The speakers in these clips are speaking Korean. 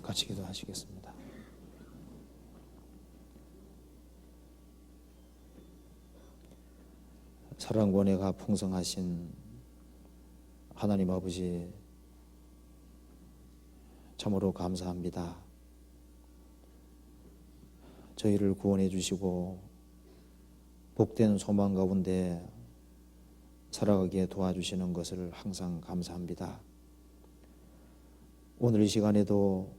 같이 기도하시겠습니다. 사랑과 은혜가 풍성하신 하나님 아버지, 참으로 감사합니다. 저희를 구원해 주시고 복된 소망 가운데 살아가게 도와주시는 것을 항상 감사합니다. 오늘 이 시간에도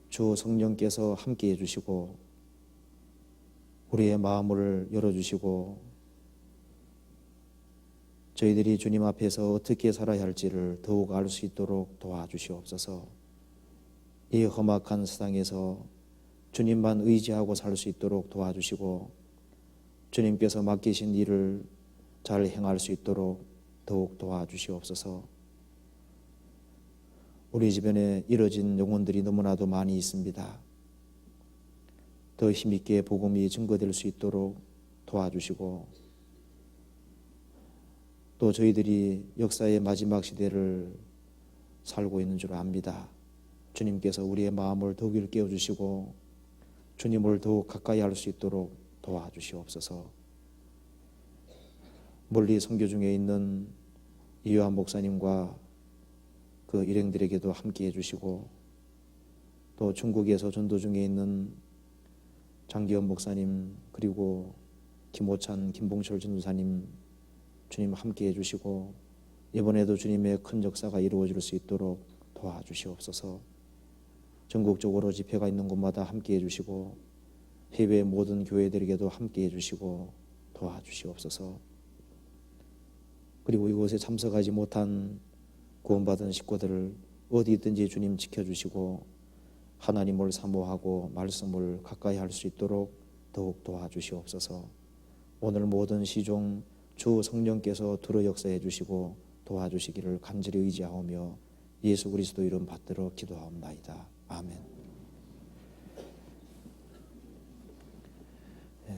주 성령께서 함께해 주시고 우리의 마음을 열어주시고 저희들이 주님 앞에서 어떻게 살아야 할지를 더욱 알 수 있도록 도와주시옵소서. 이 험악한 세상에서 주님만 의지하고 살 수 있도록 도와주시고 주님께서 맡기신 일을 잘 행할 수 있도록 더욱 도와주시옵소서. 우리 주변에 이뤄진 영혼들이 너무나도 많이 있습니다. 더 힘있게 복음이 증거될 수 있도록 도와주시고 또 저희들이 역사의 마지막 시대를 살고 있는 줄 압니다. 주님께서 우리의 마음을 더욱 일깨워 주시고 주님을 더욱 가까이 할 수 있도록 도와주시옵소서. 멀리 선교 중에 있는 이요한 목사님과 그 일행들에게도 함께해 주시고 또 중국에서 전도 중에 있는 장기현 목사님 그리고 김호찬, 김봉철 전도사님 주님 함께해 주시고 이번에도 주님의 큰 역사가 이루어질 수 있도록 도와주시옵소서. 전국적으로 집회가 있는 곳마다 함께해 주시고 해외 모든 교회들에게도 함께해 주시고 도와주시옵소서. 그리고 이곳에 참석하지 못한 구원받은 식구들을 어디 있든지 주님 지켜주시고 하나님을 사모하고 말씀을 가까이 할 수 있도록 더욱 도와주시옵소서. 오늘 모든 시종 주 성령께서 두루 역사해 주시고 도와주시기를 간절히 의지하오며 예수 그리스도 이름 받들어 기도하옵나이다. 아멘.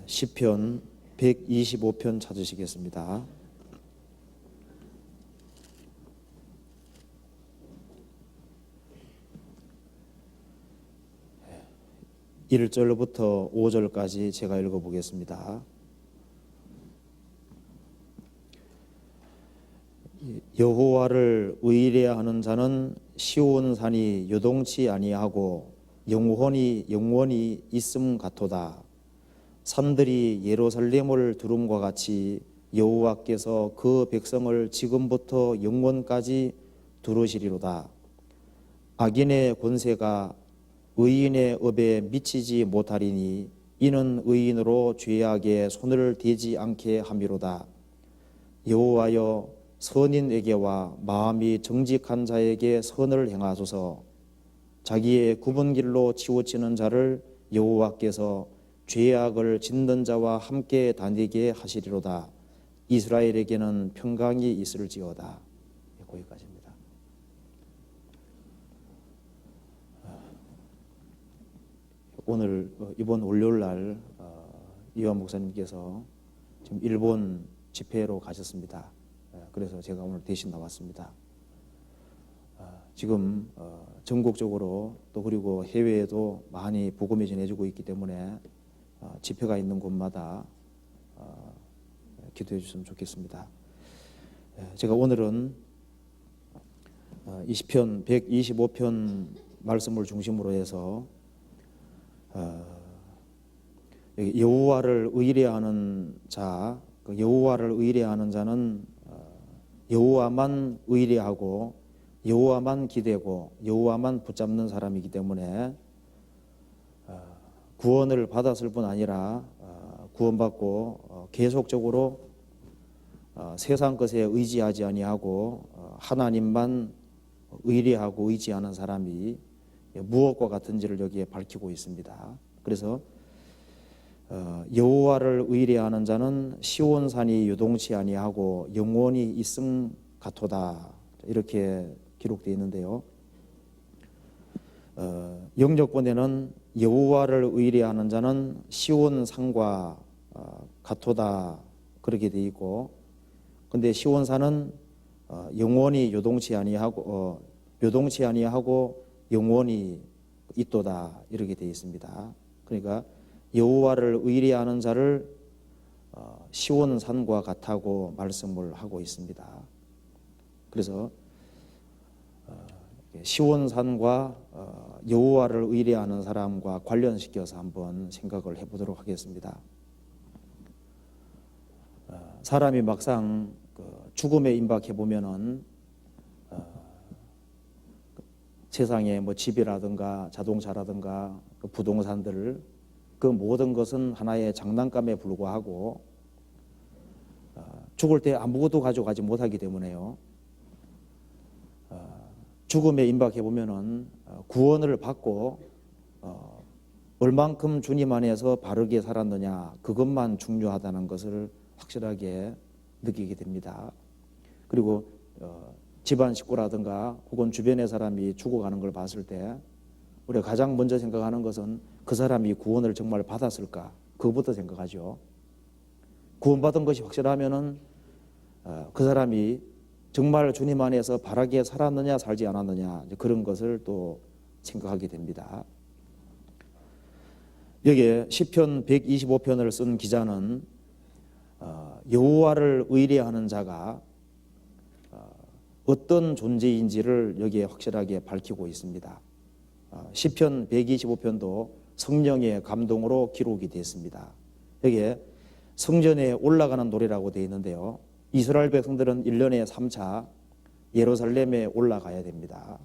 시편 125편 찾으시겠습니다. 1절부터 5절까지 제가 읽어보겠습니다. 여호와를 의뢰하는 자는 시온 산이 요동치 아니하고 영원히 있음 같도다. 산들이 예루살렘을 두름과 같이 여호와께서 그 백성을 지금부터 영원까지 두르시리로다. 악인의 권세가 의인의 업에 미치지 못하리니 이는 의인으로 죄악에 손을 대지 않게 함이로다. 여호와여 선인에게와 마음이 정직한 자에게 선을 행하소서. 자기의 굽은 길로 치우치는 자를 여호와께서 죄악을 짓는 자와 함께 다니게 하시리로다. 이스라엘에게는 평강이 있을지어다. 거기까지입니다. 오늘 이번 월요일날 이완 목사님께서 지금 일본 집회로 가셨습니다. 그래서 제가 오늘 대신 나왔습니다. 지금 전국적으로 또 그리고 해외에도 많이 복음이 전해지고 있기 때문에 집회가 있는 곳마다 기도해 주시면 좋겠습니다. 제가 오늘은 20편 125편 말씀을 중심으로 해서 여호와를 의뢰하는 자, 여호와를 의뢰하는 자는 여호와만 의뢰하고 여호와만 기대고 여호와만 붙잡는 사람이기 때문에 구원을 받았을 뿐 아니라 구원받고 계속적으로 세상 것에 의지하지 아니하고 하나님만 의뢰하고 의지하는 사람이 무엇과 같은지를 여기에 밝히고 있습니다. 그래서 여호와를 의뢰하는 자는 시온산이 요동치 아니하고 영원히 있음 같도다. 이렇게 기록되어 있는데요. 영역본에는 여호와를 의뢰하는 자는 시온산과 같도다 그렇게 되어 있고, 근데 시온산은 영원히 요동치 아니하고 영원히 있도다 이렇게 되어 있습니다. 그러니까 여호와를 의뢰하는 자를 시온산과 같다고 말씀을 하고 있습니다. 그래서 시온산과 여호와를 의뢰하는 사람과 관련시켜서 한번 생각을 해보도록 하겠습니다. 사람이 막상 죽음에 임박해 보면은 세상에 뭐 집이라든가 자동차라든가 부동산들 그 모든 것은 하나의 장난감에 불과하고 죽을 때 아무것도 가져가지 못하기 때문에요. 죽음에 임박해 보면은 구원을 받고 얼만큼 주님 안에서 바르게 살았느냐 그것만 중요하다는 것을 확실하게 느끼게 됩니다. 그리고 집안 식구라든가 혹은 주변의 사람이 죽어가는 걸 봤을 때 우리가 가장 먼저 생각하는 것은 그 사람이 구원을 정말 받았을까 그것부터 생각하죠. 구원받은 것이 확실하면은 그 사람이 정말 주님 안에서 바르게 살았느냐 살지 않았느냐 그런 것을 또 생각하게 됩니다. 여기에 시편 125편을 쓴 기자는 여호와를 의뢰하는 자가 어떤 존재인지를 여기에 확실하게 밝히고 있습니다. 시편 125편도 성령의 감동으로 기록이 됐습니다. 여기에 성전에 올라가는 노래라고 되어 있는데요. 이스라엘 백성들은 1년에 3차 예루살렘에 올라가야 됩니다.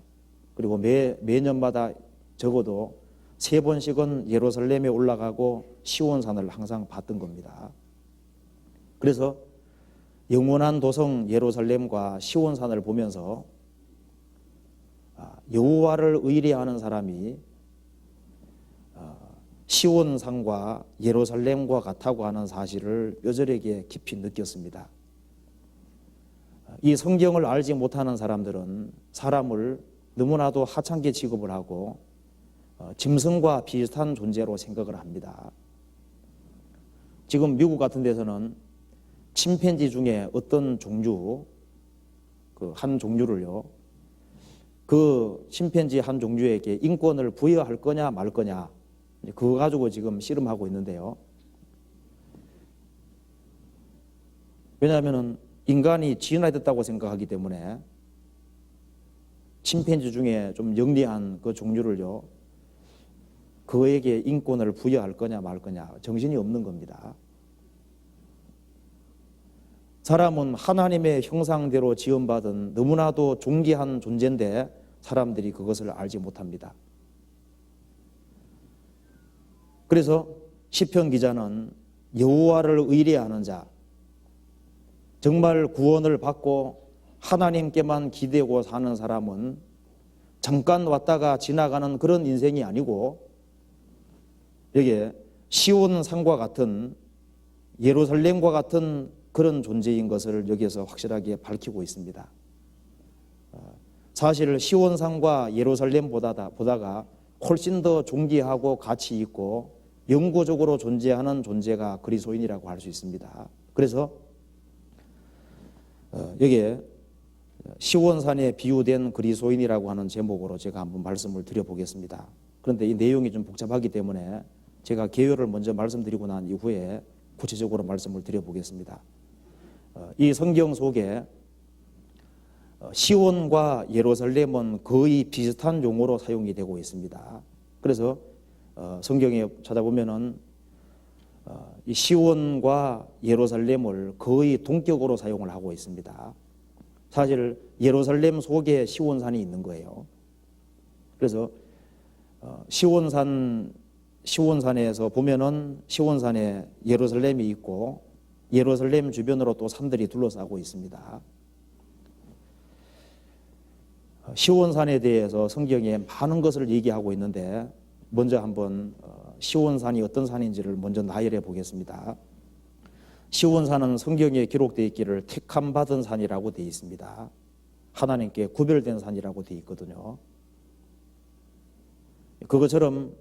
그리고 매년마다 적어도 3번씩은 예루살렘에 올라가고 시온산을 항상 봤던 겁니다. 그래서 영원한 도성 예루살렘과 시온산을 보면서 여호와를 의뢰하는 사람이 시온산과 예루살렘과 같다고 하는 사실을 뼈저리게 깊이 느꼈습니다. 이 성경을 알지 못하는 사람들은 사람을 너무나도 하찮게 취급을 하고 짐승과 비슷한 존재로 생각을 합니다. 지금 미국 같은 데서는 침팬지 중에 어떤 종류, 한 종류를요, 그 침팬지 한 종류에게 인권을 부여할 거냐 말 거냐, 그거 가지고 지금 씨름하고 있는데요. 왜냐하면 인간이 진화됐다고 생각하기 때문에 침팬지 중에 좀 영리한 그 종류를요, 그에게 인권을 부여할 거냐 말 거냐, 정신이 없는 겁니다. 사람은 하나님의 형상대로 지음받은 너무나도 존귀한 존재인데 사람들이 그것을 알지 못합니다. 그래서 시편 기자는 여호와를 의뢰하는 자, 정말 구원을 받고 하나님께만 기대고 사는 사람은 잠깐 왔다가 지나가는 그런 인생이 아니고 여기에 시온산과 같은 예루살렘과 같은 그런 존재인 것을 여기에서 확실하게 밝히고 있습니다. 사실 시온산과 예루살렘보다가 훨씬 더 존귀하고 가치 있고 영구적으로 존재하는 존재가 그리스도인이라고 할 수 있습니다. 그래서 여기에 시온산에 비유된 그리스도인이라고 하는 제목으로 제가 한번 말씀을 드려보겠습니다. 그런데 이 내용이 좀 복잡하기 때문에 제가 개요를 먼저 말씀드리고 난 이후에 구체적으로 말씀을 드려보겠습니다. 이 성경 속에 시온과 예루살렘은 거의 비슷한 용어로 사용이 되고 있습니다. 그래서 성경에 찾아보면은 이 시온과 예루살렘을 거의 동격으로 사용을 하고 있습니다. 사실 예루살렘 속에 시온산이 있는 거예요. 그래서 시온산에서 보면은 시온산에 예루살렘이 있고 예루살렘 주변으로 또 산들이 둘러싸고 있습니다. 시온산에 대해서 성경에 많은 것을 얘기하고 있는데 먼저 한번 시온산이 어떤 산인지를 먼저 나열해 보겠습니다. 시온산은 성경에 기록되어 있기를 택함 받은 산이라고 되어 있습니다. 하나님께 구별된 산이라고 되어 있거든요. 그것처럼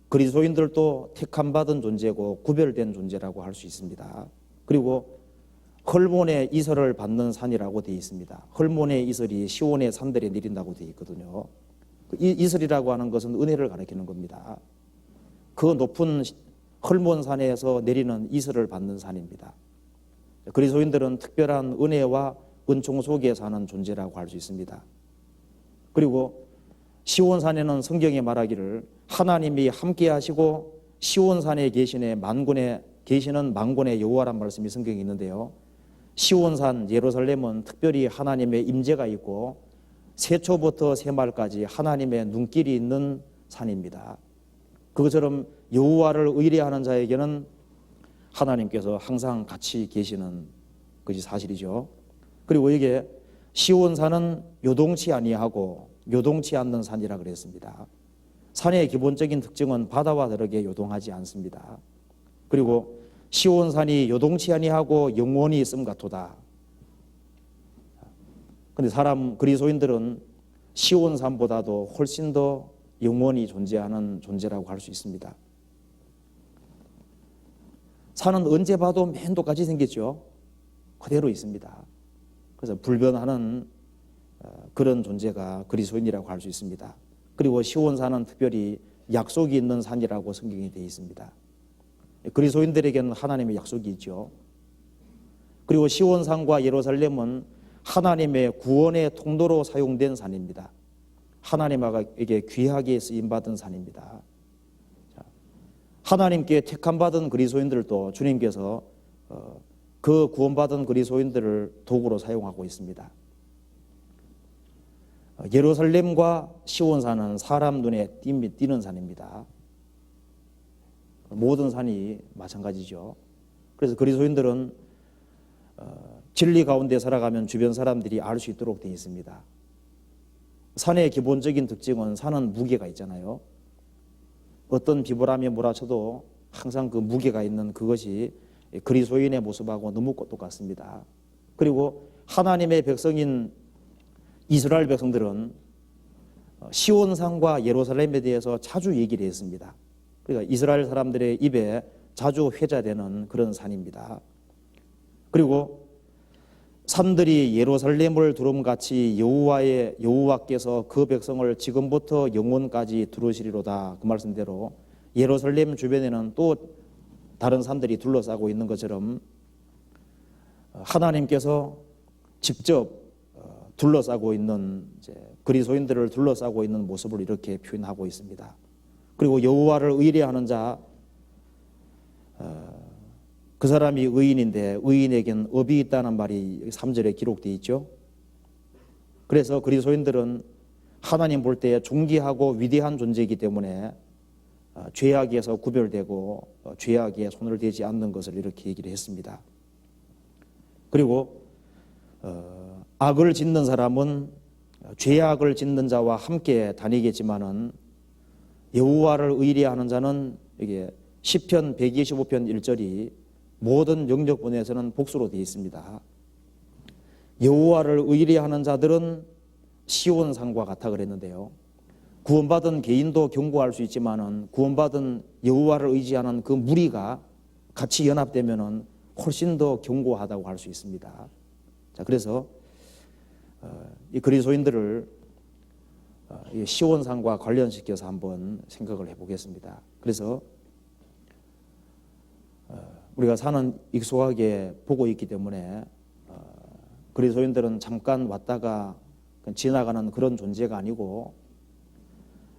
그리스도인들도 택함 받은 존재고 구별된 존재라고 할 수 있습니다. 그리고 헐몬의 이슬을 받는 산이라고 되어 있습니다. 헐몬의 이슬이 시온의 산들에 내린다고 되어 있거든요. 이슬이라고 하는 것은 은혜를 가리키는 겁니다. 그 높은 헐몬 산에서 내리는 이슬을 받는 산입니다. 그리스도인들은 특별한 은혜와 은총 속에 사는 존재라고 할 수 있습니다. 그리고 시온산에는 성경에 말하기를 하나님이 함께 하시고 시온산에 계시는 만군의 여호와란 말씀이 성경에 있는데요. 시온산 예루살렘은 특별히 하나님의 임재가 있고 세초부터 세말까지 하나님의 눈길이 있는 산입니다. 그것처럼 여호와를 의뢰하는 자에게는 하나님께서 항상 같이 계시는 것이 사실이죠. 그리고 이게 시온산은 요동치 아니하고 요동치 않는 산이라 그랬습니다. 산의 기본적인 특징은 바다와 다르게 요동하지 않습니다. 그리고 시온산이 요동치 아니하고 영원히 있음 같도다. 그런데 그리스도인들은 시온산보다도 훨씬 더 영원히 존재하는 존재라고 할 수 있습니다. 산은 언제 봐도 맨 똑같이 생겼죠. 그대로 있습니다. 그래서 불변하는 그런 존재가 그리스도인이라고 할 수 있습니다. 그리고 시온산은 특별히 약속이 있는 산이라고 성경이 되어 있습니다. 그리스도인들에게는 하나님의 약속이 있죠. 그리고 시온산과 예루살렘은 하나님의 구원의 통로로 사용된 산입니다. 하나님에게 귀하게 쓰임받은 산입니다. 하나님께 택함받은 그리스도인들도 주님께서 그 구원받은 그리스도인들을 도구로 사용하고 있습니다. 예루살렘과 시온산은 사람 눈에 띄는 산입니다. 모든 산이 마찬가지죠. 그래서 그리스도인들은 진리 가운데 살아가면 주변 사람들이 알 수 있도록 되어 있습니다. 산의 기본적인 특징은 산은 무게가 있잖아요. 어떤 비바람이 몰아쳐도 항상 그 무게가 있는 그것이 그리스도인의 모습하고 너무 똑같습니다. 그리고 하나님의 백성인 이스라엘 백성들은 시온산과 예루살렘에 대해서 자주 얘기를 했습니다. 그러니까 이스라엘 사람들의 입에 자주 회자되는 그런 산입니다. 그리고 산들이 예루살렘을 두름같이 여호와께서 그 백성을 지금부터 영원까지 두르시리로다. 그 말씀대로 예루살렘 주변에는 또 다른 산들이 둘러싸고 있는 것처럼 하나님께서 직접 둘러싸고 있는 그리스도인들을 둘러싸고 있는 모습을 이렇게 표현하고 있습니다. 그리고 여호와를 의뢰하는 자, 그 사람이 의인인데 의인에겐 업이 있다는 말이 3절에 기록되어 있죠. 그래서 그리스도인들은 하나님 볼 때 존귀하고 위대한 존재이기 때문에 죄악에서 구별되고 죄악에 손을 대지 않는 것을 이렇게 얘기를 했습니다. 그리고 악을 짓는 사람은 죄악을 짓는 자와 함께 다니겠지만은 여호와를 의뢰하는 자는 이게 시편 125편 1절이 모든 영역분에서는 복수로 되어 있습니다. 여호와를 의뢰하는 자들은 시온산과 같아 그랬는데요. 구원받은 개인도 견고할 수 있지만은 구원받은 여호와를 의지하는 그 무리가 같이 연합되면은 훨씬 더 견고하다고 할 수 있습니다. 자, 그래서 이 그리스도인들을 시온산과 관련시켜서 한번 생각을 해보겠습니다. 그래서 우리가 산은 익숙하게 보고 있기 때문에 그리스도인들은 잠깐 왔다가 지나가는 그런 존재가 아니고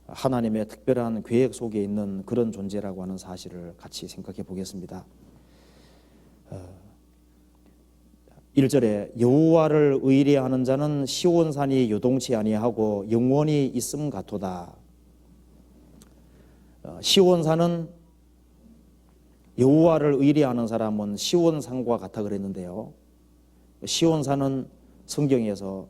하나님의 특별한 계획 속에 있는 그런 존재라고 하는 사실을 같이 생각해 보겠습니다. 1절에 여호와를 의뢰하는 자는 시온산이 요동치 아니하고 영원히 있음 같도다. 시온산은 여호와를 의뢰하는 사람은 시온산과 같아 그랬는데요. 시온산은 성경에서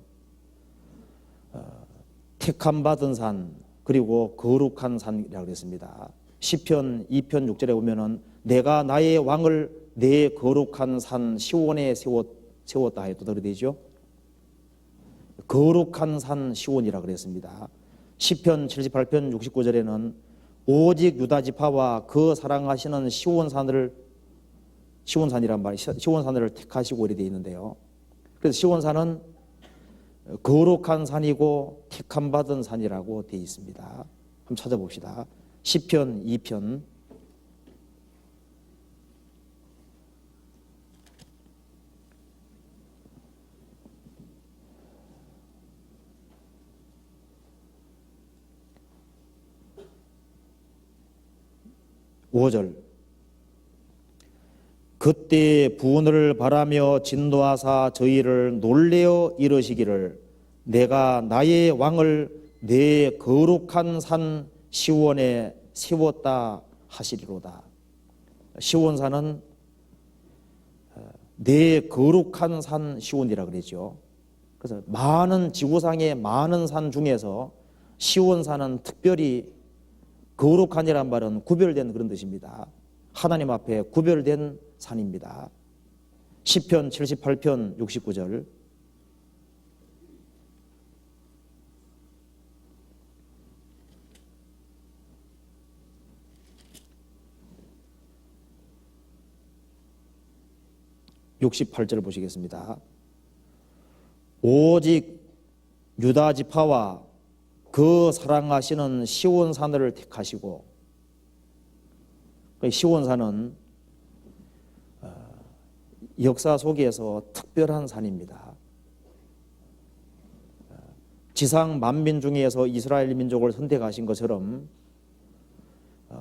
택함받은 산 그리고 거룩한 산이라고 그랬습니다. 시편 2편 6절에 보면은 내가 나의 왕을 내 거룩한 산 시온에 세웠다 해도 되죠. 거룩한 산 시온이라 그랬습니다. 시편 78편 69절에는 오직 유다 지파와 그 사랑하시는 시온산을 택하시고 이렇게 되어 있는데요. 그래서 시온산은 거룩한 산이고 택함 받은 산이라고 되어 있습니다. 한번 찾아봅시다. 시편 2편 5절. 그때 부은을 바라며 진노하사 저희를 놀래어 이르시기를 내가 나의 왕을 내 거룩한 산 시온에 세웠다 하시리로다. 시온산은 내 거룩한 산 시온이라 그러죠. 그래서 많은 지구상의 많은 산 중에서 시온산은 특별히 거룩한이란 말은 구별된 그런 뜻입니다. 하나님 앞에 구별된 산입니다. 시편 78편 69절. (68절) 보시겠습니다. 오직 유다 지파와 그 사랑하시는 시온산을 택하시고, 시온산은 역사 속에서 특별한 산입니다. 지상 만민 중에서 이스라엘 민족을 선택하신 것처럼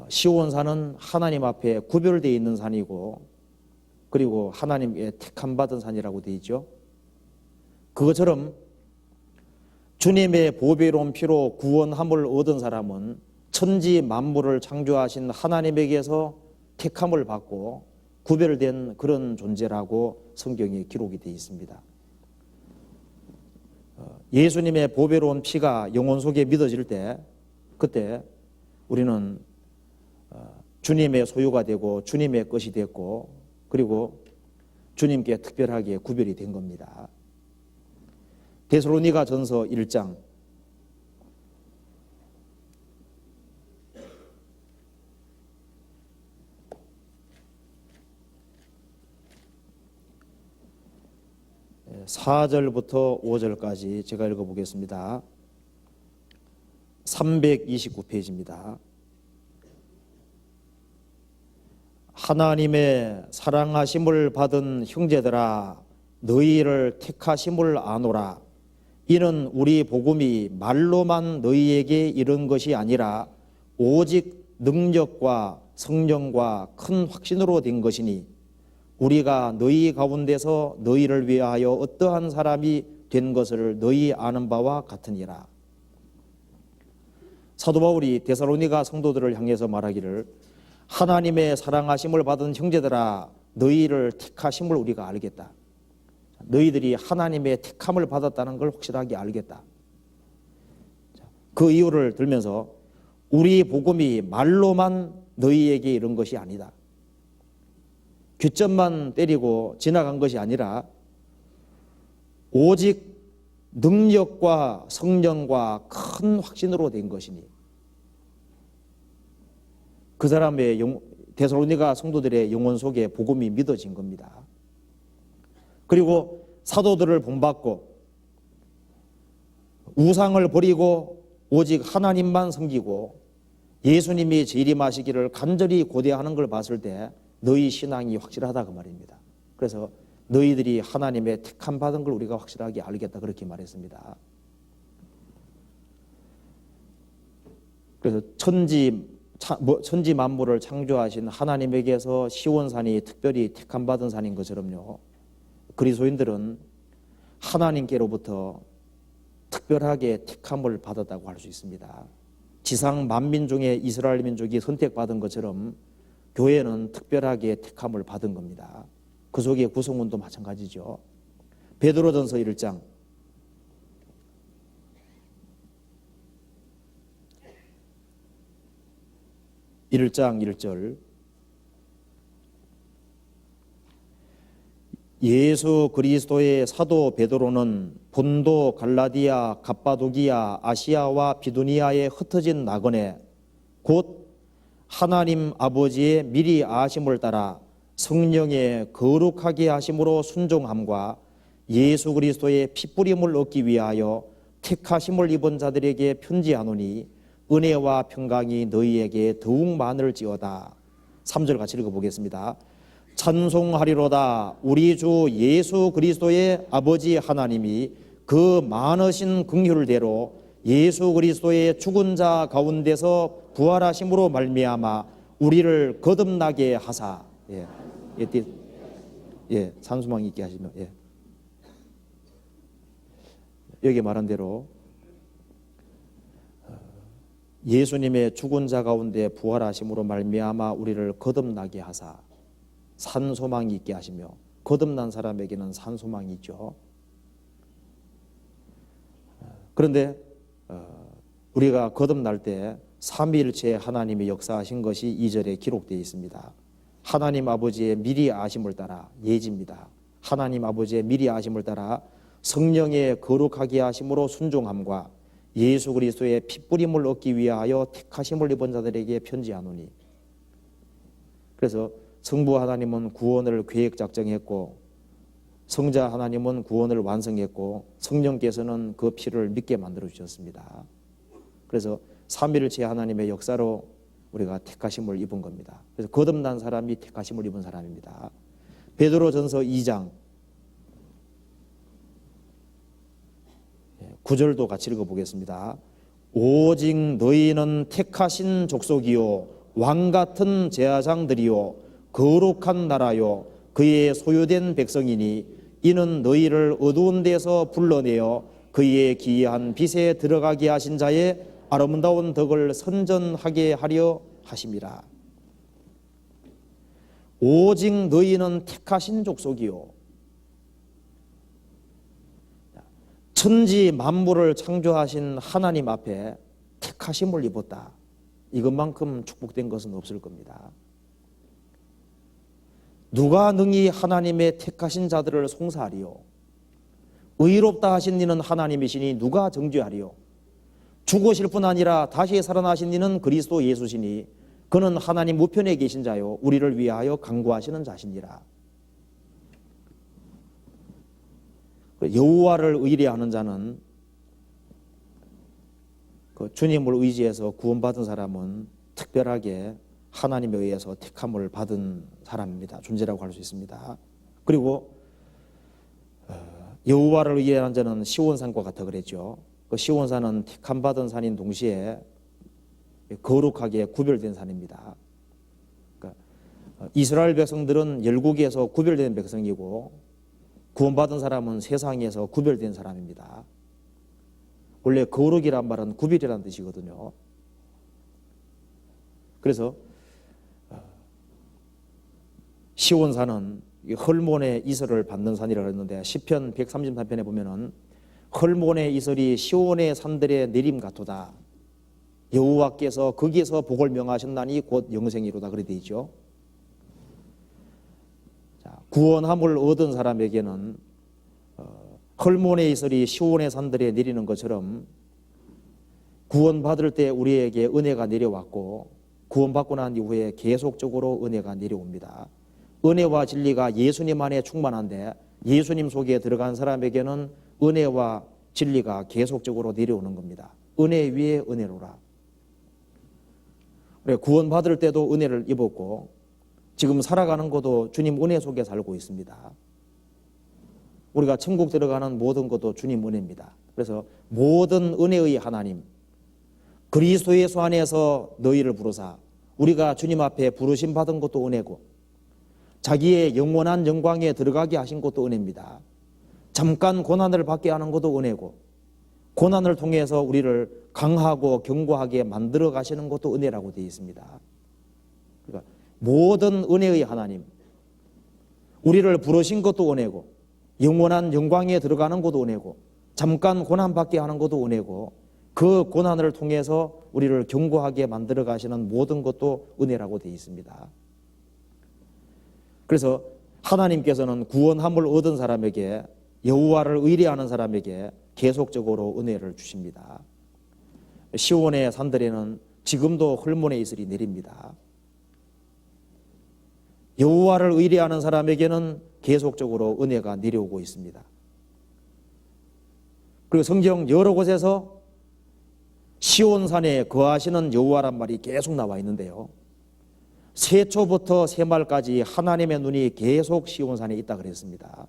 시온산은 하나님 앞에 구별되어 있는 산이고, 그리고 하나님의 택함 받은 산이라고 되어 있죠. 그것처럼 주님의 보배로운 피로 구원함을 얻은 사람은 천지 만물을 창조하신 하나님에게서 택함을 받고 구별된 그런 존재라고 성경에 기록이 되어 있습니다. 예수님의 보배로운 피가 영혼 속에 믿어질 때, 그때 우리는 주님의 소유가 되고 주님의 것이 됐고, 그리고 주님께 특별하게 구별이 된 겁니다. 데살로니가 전서 1장 4절부터 5절까지 제가 읽어보겠습니다. 329페이지입니다. 하나님의 사랑하심을 받은 형제들아, 너희를 택하심을 아노라. 이는 우리 복음이 말로만 너희에게 이른 것이 아니라 오직 능력과 성령과 큰 확신으로 된 것이니, 우리가 너희 가운데서 너희를 위하여 어떠한 사람이 된 것을 너희 아는 바와 같으니라. 사도 바울이 데살로니가 성도들을 향해서 말하기를, 하나님의 사랑하심을 받은 형제들아, 너희를 택하심을 우리가 알겠다. 너희들이 하나님의 택함을 받았다는 걸 확실하게 알겠다. 그 이유를 들면서 우리 복음이 말로만 너희에게 이른 것이 아니다. 귀점만 때리고 지나간 것이 아니라 오직 능력과 성령과 큰 확신으로 된 것이니, 그 사람의 데살로니가 성도들의 영혼 속에 복음이 믿어진 겁니다. 그리고 사도들을 본받고 우상을 버리고 오직 하나님만 섬기고 예수님이 재림하시기를 간절히 고대하는 걸 봤을 때 너희 신앙이 확실하다 그 말입니다. 그래서 너희들이 하나님의 택함 받은 걸 우리가 확실하게 알겠다, 그렇게 말했습니다. 그래서 천지 만물을 창조하신 하나님에게서 시온산이 특별히 택함 받은 산인 것처럼요, 그리스도인들은 하나님께로부터 특별하게 택함을 받았다고 할 수 있습니다. 지상 만민 중에 이스라엘 민족이 선택받은 것처럼 교회는 특별하게 택함을 받은 겁니다. 그 속에 구성원도 마찬가지죠. 베드로전서 1장 1절. 예수 그리스도의 사도 베드로는 본도, 갈라디아, 갑바도기아, 아시아와 비두니아에 흩어진 나그네, 곧 하나님 아버지의 미리 아심을 따라 성령의 거룩하게 하심으로 순종함과 예수 그리스도의 핏부림을 얻기 위하여 택하심을 입은 자들에게 편지하노니 은혜와 평강이 너희에게 더욱 많을지어다. 3절 같이 읽어보겠습니다. 찬송하리로다. 우리 주 예수 그리스도의 아버지 하나님이 그 많으신 긍휼대로 예수 그리스도의 죽은 자 가운데서 부활하심으로 말미암아 우리를 거듭나게 하사. 산소망 있게 하시며. 여기 말한 대로 예수님의 죽은 자 가운데 부활하심으로 말미암아 우리를 거듭나게 하사 산소망이 있게 하시며, 거듭난 사람에게는 산소망이 있죠. 그런데 우리가 거듭날 때 삼위일체 하나님이 역사하신 것이 2절에 기록되어 있습니다. 하나님 아버지의 미리 아심을 따라, 예지입니다. 하나님 아버지의 미리 아심을 따라 성령의 거룩하게 하심으로 순종함과 예수 그리스도의 핏부림을 얻기 위하여 택하심을 입은 자들에게 편지하노니. 그래서 성부 하나님은 구원을 계획 작정했고, 성자 하나님은 구원을 완성했고, 성령께서는 그 피를 믿게 만들어 주셨습니다. 그래서 삼위일체 하나님의 역사로 우리가 택하심을 입은 겁니다. 그래서 거듭난 사람이 택하심을 입은 사람입니다. 베드로전서 2장 9절도 같이 읽어보겠습니다. 오직 너희는 택하신 족속이요 왕같은 제사장들이요 거룩한 나라요 그의 소유된 백성이니 이는 너희를 어두운 데서 불러내어 그의 기이한 빛에 들어가게 하신 자의 아름다운 덕을 선전하게 하려 하심이라. 오직 너희는 택하신 족속이요. 천지 만물을 창조하신 하나님 앞에 택하심을 입었다. 이것만큼 축복된 것은 없을 겁니다. 누가 능히 하나님의 택하신 자들을 송사하리요? 의롭다 하신 이는 하나님이시니 누가 정죄하리요? 죽으실 뿐 아니라 다시 살아나신 이는 그리스도 예수시니 그는 하나님 우편에 계신 자요 우리를 위하여 간구하시는 자시니라. 여호와를 의뢰하는 자는, 그 주님을 의지해서 구원받은 사람은 특별하게 하나님에 의해서 택함을 받은 사람입니다. 존재라고 할 수 있습니다. 그리고 여호와를 의뢰하는 자는 시온산과 같아 그랬죠. 그 시온산은 택함 받은 산인 동시에 거룩하게 구별된 산입니다. 그러니까 이스라엘 백성들은 열국에서 구별된 백성이고 구원받은 사람은 세상에서 구별된 사람입니다. 원래 거룩이란 말은 구별이라는 뜻이거든요. 그래서 시온산은 헐몬의 이슬을 받는 산이라고 했는데 시편 133편에 보면은 헐몬의 이슬이 시온의 산들의 내림 같도다. 여호와께서 거기에서 복을 명하셨나니 곧 영생이로다. 그래 되어 있죠. 구원함을 얻은 사람에게는 헐몬의 이슬이 시온의 산들에 내리는 것처럼 구원받을 때 우리에게 은혜가 내려왔고 구원받고 난 이후에 계속적으로 은혜가 내려옵니다. 은혜와 진리가 예수님 안에 충만한데 예수님 속에 들어간 사람에게는 은혜와 진리가 계속적으로 내려오는 겁니다. 은혜 위에 은혜로라. 구원받을 때도 은혜를 입었고 지금 살아가는 것도 주님 은혜 속에 살고 있습니다. 우리가 천국 들어가는 모든 것도 주님 은혜입니다. 그래서 모든 은혜의 하나님 그리스도 예수 안에서 너희를 부르사, 우리가 주님 앞에 부르심 받은 것도 은혜고 자기의 영원한 영광에 들어가게 하신 것도 은혜입니다. 잠깐 고난을 받게 하는 것도 은혜고 고난을 통해서 우리를 강하고 견고하게 만들어 가시는 것도 은혜라고 되어 있습니다. 그러니까 모든 은혜의 하나님, 우리를 부르신 것도 은혜고 영원한 영광에 들어가는 것도 은혜고 잠깐 고난받게 하는 것도 은혜고 그 고난을 통해서 우리를 견고하게 만들어 가시는 모든 것도 은혜라고 되어 있습니다. 그래서 하나님께서는 구원함을 얻은 사람에게, 여호와를 의뢰하는 사람에게 계속적으로 은혜를 주십니다. 시온의 산들에는 지금도 헐몬의 이슬이 내립니다. 여호와를 의뢰하는 사람에게는 계속적으로 은혜가 내려오고 있습니다. 그리고 성경 여러 곳에서 시온산에 거하시는 여호와란 말이 계속 나와 있는데요, 세초부터 세말까지 하나님의 눈이 계속 시온산에 있다 그랬습니다.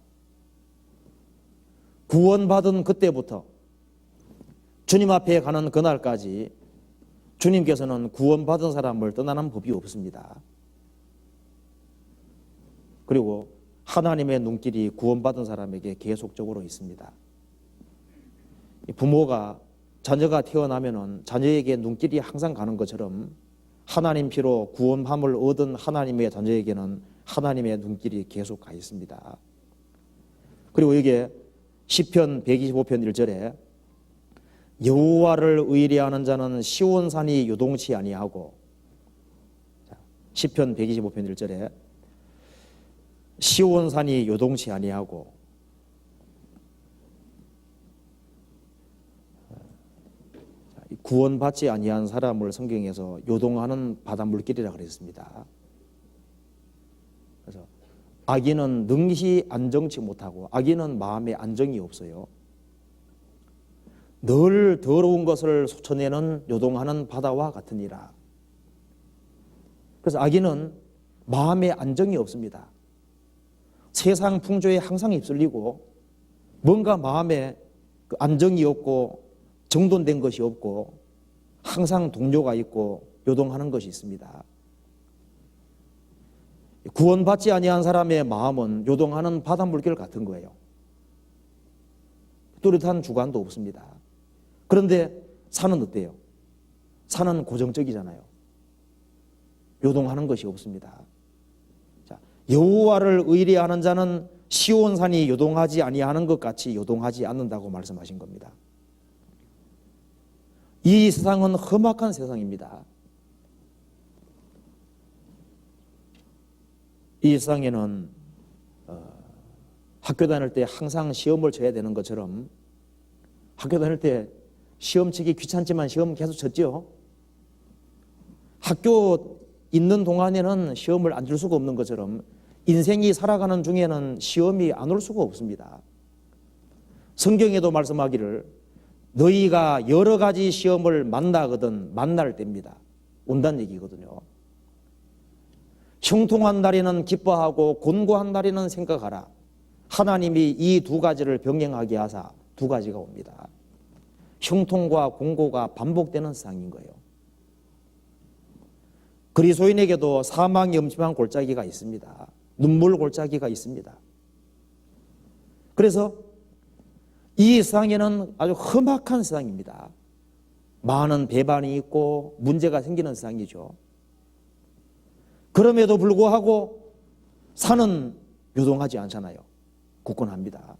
구원받은 그때부터 주님 앞에 가는 그날까지 주님께서는 구원받은 사람을 떠나는 법이 없습니다. 그리고 하나님의 눈길이 구원받은 사람에게 계속적으로 있습니다. 부모가 자녀가 태어나면은 자녀에게 눈길이 항상 가는 것처럼 하나님 피로 구원함을 얻은 하나님의 자녀에게는 하나님의 눈길이 계속 가 있습니다. 그리고 이게 시편 125편 1절에 여호와를 의뢰하는 자는 시온산이 요동치 아니하고, 시편 125편 1절에 시온산이 요동치 아니하고, 구원받지 아니한 사람을 성경에서 요동하는 바닷물길이라 그랬습니다. 그래서 악인은 능히 안정치 못하고, 악인은 마음에 안정이 없어요. 늘 더러운 것을 쏟아내는 요동하는 바다와 같으니라. 그래서 악인은 마음에 안정이 없습니다. 세상 풍조에 항상 휩쓸리고 뭔가 마음에 안정이 없고 정돈된 것이 없고 항상 동요가 있고 요동하는 것이 있습니다. 구원받지 아니한 사람의 마음은 요동하는 바닷물길 같은 거예요. 뚜렷한 주관도 없습니다. 그런데 산은 어때요? 산은 고정적이잖아요. 요동하는 것이 없습니다. 자, 여호와를 의뢰하는 자는 시온산이 요동하지 아니하는 것 같이 요동하지 않는다고 말씀하신 겁니다. 이 세상은 험악한 세상입니다. 이 세상에는 학교 다닐 때 항상 시험을 쳐야 되는 것처럼, 학교 다닐 때 시험 치기 귀찮지만 시험 계속 쳤죠. 학교 있는 동안에는 시험을 안 줄 수가 없는 것처럼 인생이 살아가는 중에는 시험이 안 올 수가 없습니다. 성경에도 말씀하기를 너희가 여러 가지 시험을 만날 때입니다. 온다는 얘기거든요. 형통한 날에는 기뻐하고 곤고한 날에는 생각하라. 하나님이 이 두 가지를 병행하게 하사 두 가지가 옵니다. 형통과 공고가 반복되는 세상인 거예요. 그리스도인에게도 사망이 엄침한 골짜기가 있습니다. 눈물 골짜기가 있습니다. 그래서 이 세상에는 아주 험악한 세상입니다. 많은 배반이 있고 문제가 생기는 세상이죠. 그럼에도 불구하고 산은 요동하지 않잖아요. 굳건합니다.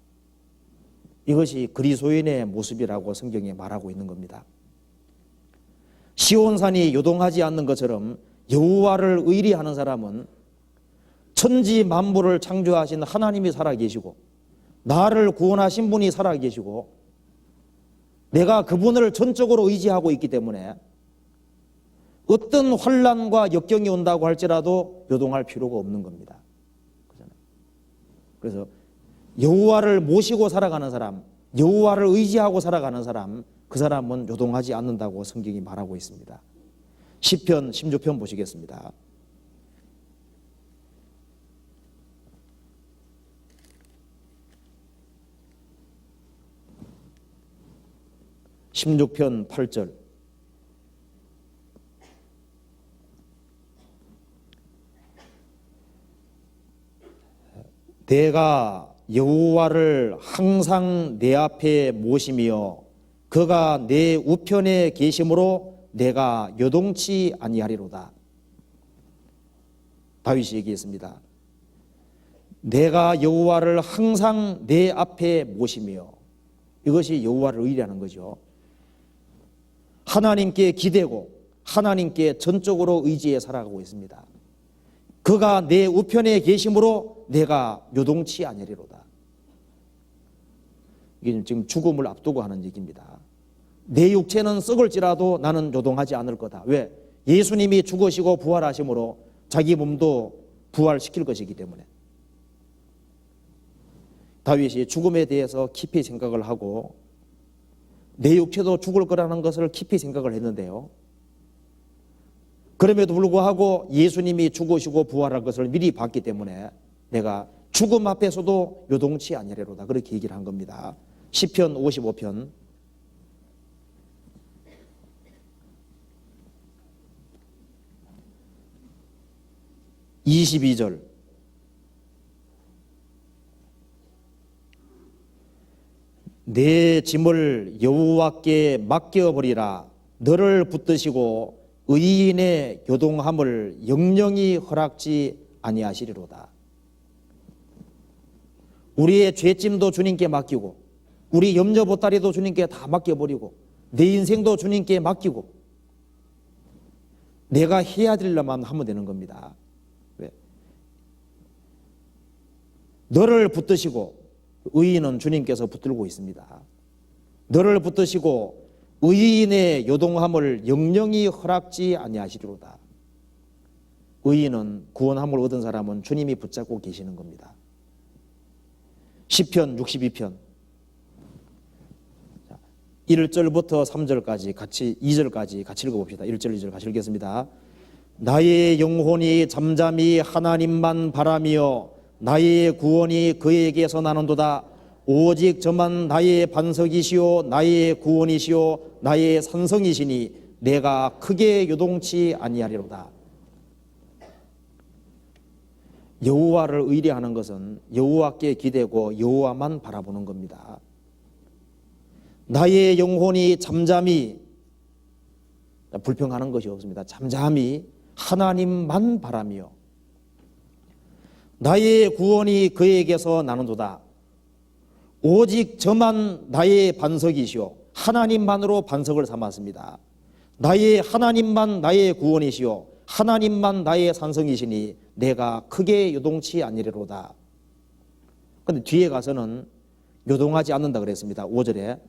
이것이 그리스도인의 모습이라고 성경에 말하고 있는 겁니다. 시온산이 요동하지 않는 것처럼 여호와를 의리하는 사람은 천지 만물을 창조하신 하나님이 살아계시고 나를 구원하신 분이 살아계시고 내가 그분을 전적으로 의지하고 있기 때문에 어떤 환난과 역경이 온다고 할지라도 요동할 필요가 없는 겁니다. 그래서 여호와를 모시고 살아가는 사람, 여호와를 의지하고 살아가는 사람, 그 사람은 요동하지 않는다고 성경이 말하고 있습니다. 시편 16편 보시겠습니다. (16편) 8절. 내가 여호와를 항상 내 앞에 모시며 그가 내 우편에 계심으로 내가 요동치 아니하리로다. 다윗이 얘기했습니다. 내가 여호와를 항상 내 앞에 모시며, 이것이 여호와를 의뢰하는 거죠. 하나님께 기대고 하나님께 전적으로 의지해 살아가고 있습니다. 그가 내 우편에 계심으로 내가 요동치 아니하리로다. 이게 지금 죽음을 앞두고 하는 얘기입니다. 내 육체는 썩을지라도 나는 요동하지 않을 거다. 왜? 예수님이 죽으시고 부활하심으로 자기 몸도 부활시킬 것이기 때문에. 다윗이 죽음에 대해서 깊이 생각을 하고 내 육체도 죽을 거라는 것을 깊이 생각을 했는데요. 그럼에도 불구하고 예수님이 죽으시고 부활할 것을 미리 봤기 때문에 내가 죽음 앞에서도 요동치 아니하리로다, 그렇게 얘기를 한 겁니다. 시편 55편 22절. 내 짐을 여호와께 맡겨버리라. 너를 붙드시고 의인의 요동함을 영영히 허락지 아니하시리로다. 우리의 죄짐도 주님께 맡기고, 우리 염려 보따리도 주님께 다 맡겨버리고, 내 인생도 주님께 맡기고, 내가 해야 될 일만 하면 되는 겁니다. 왜? 너를 붙드시고, 의인은 주님께서 붙들고 있습니다. 너를 붙드시고 의인의 요동함을 영영히 허락지 아니하시리로다. 의인은, 구원함을 얻은 사람은 주님이 붙잡고 계시는 겁니다. 시편 62편 1절부터 3절까지 같이, 2절까지 같이 읽어봅시다. 1절 2절 같이 읽겠습니다. 나의 영혼이 잠잠히 하나님만 바라며 나의 구원이 그에게서 나는도다. 오직 저만 나의 반석이시오 나의 구원이시오 나의 산성이시니 내가 크게 요동치 아니하리로다. 여호와를 의뢰하는 것은 여호와께 기대고 여호와만 바라보는 겁니다. 나의 영혼이 잠잠히, 불평하는 것이 없습니다. 잠잠히 하나님만 바라며 나의 구원이 그에게서 나는도다. 오직 저만 나의 반석이시오. 하나님만으로 반석을 삼았습니다. 나의 하나님만 나의 구원이시오. 하나님만 나의 산성이시니 내가 크게 요동치 아니리로다. 그런데 뒤에 가서는 요동하지 않는다 그랬습니다. 5절에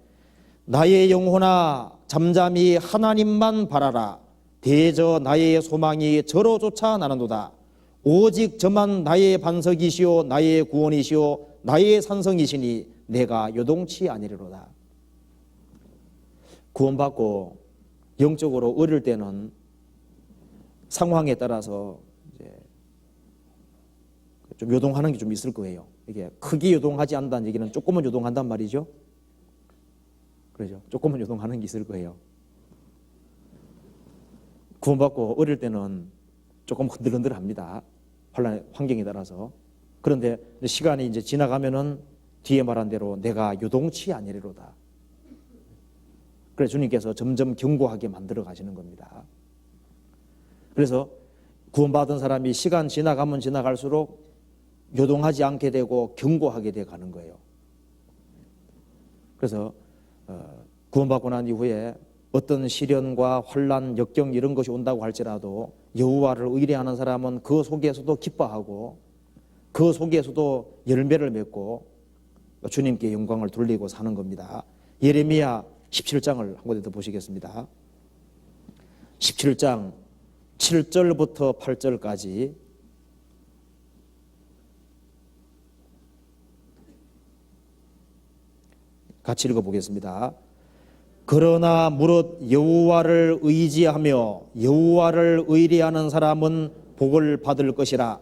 나의 영혼아 잠잠히 하나님만 바라라. 대저 나의 소망이 저로조차 나는도다. 오직 저만 나의 반석이시오 나의 구원이시오 나의 산성이시니 내가 요동치 아니리로다. 구원받고 영적으로 어릴 때는 상황에 따라서 이제 좀 요동하는 게 좀 있을 거예요. 이게 크게 요동하지 않는다는 얘기는 조금은 요동한단 말이죠. 그렇죠. 조금은 요동하는 게 있을 거예요. 구원받고 어릴 때는 조금 흔들흔들합니다. 환경에 따라서. 그런데 시간이 이제 지나가면은 뒤에 말한 대로 내가 요동치 아니리로다. 그래서 주님께서 점점 견고하게 만들어 가시는 겁니다. 그래서 구원받은 사람이 시간 지나가면 지나갈수록 요동하지 않게 되고 견고하게 돼 가는 거예요. 그래서 구원받고 난 이후에 어떤 시련과 환난, 역경 이런 것이 온다고 할지라도 여호와를 의뢰하는 사람은 그 속에서도 기뻐하고 그 속에서도 열매를 맺고 주님께 영광을 돌리고 사는 겁니다. 예레미야 17장을 한 군데 더 보시겠습니다. 17장 7절부터 8절까지 같이 읽어보겠습니다. 그러나 무릇 여호와를 의지하며 여호와를 의뢰하는 사람은 복을 받을 것이라.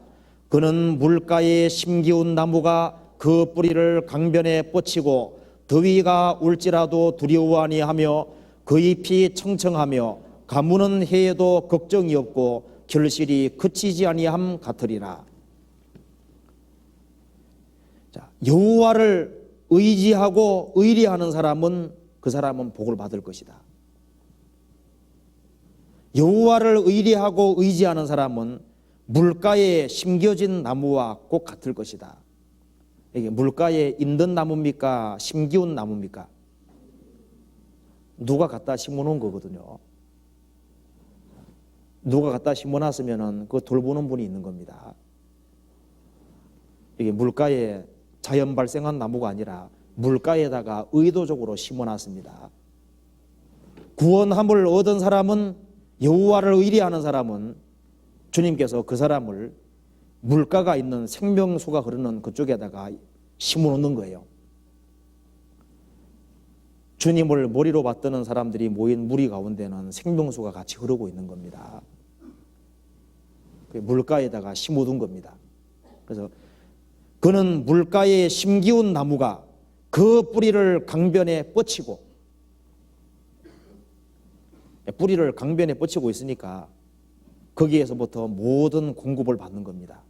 그는 물가에 심기운 나무가 그 뿌리를 강변에 뻗치고 더위가 올지라도 두려워 아니하며 그 잎이 청청하며 가무는 해에도 걱정이 없고 결실이 그치지 아니함 같으리라. 자, 여호와를 의지하고 의뢰하는 사람은 그 사람은 복을 받을 것이다. 여호와를 의뢰하고 의지하는 사람은 물가에 심겨진 나무와 꼭 같을 것이다. 이게 물가에 있는 나무입니까? 심기운 나무입니까? 누가 갖다 심어놓은 거거든요. 누가 갖다 심어놨으면 그 돌보는 분이 있는 겁니다. 이게 물가에 자연 발생한 나무가 아니라 물가에다가 의도적으로 심어놨습니다. 구원함을 얻은 사람은, 여호와를 의뢰하는 사람은 주님께서 그 사람을 물가가 있는 생명수가 흐르는 그쪽에다가 심어놓는 거예요. 주님을 머리로 받드는 사람들이 모인 무리 가운데는 생명수가 같이 흐르고 있는 겁니다. 물가에다가 심어둔 겁니다. 그래서 그는 물가에 심기운 나무가 그 뿌리를 강변에 뻗치고, 뿌리를 강변에 뻗치고 있으니까 거기에서부터 모든 공급을 받는 겁니다.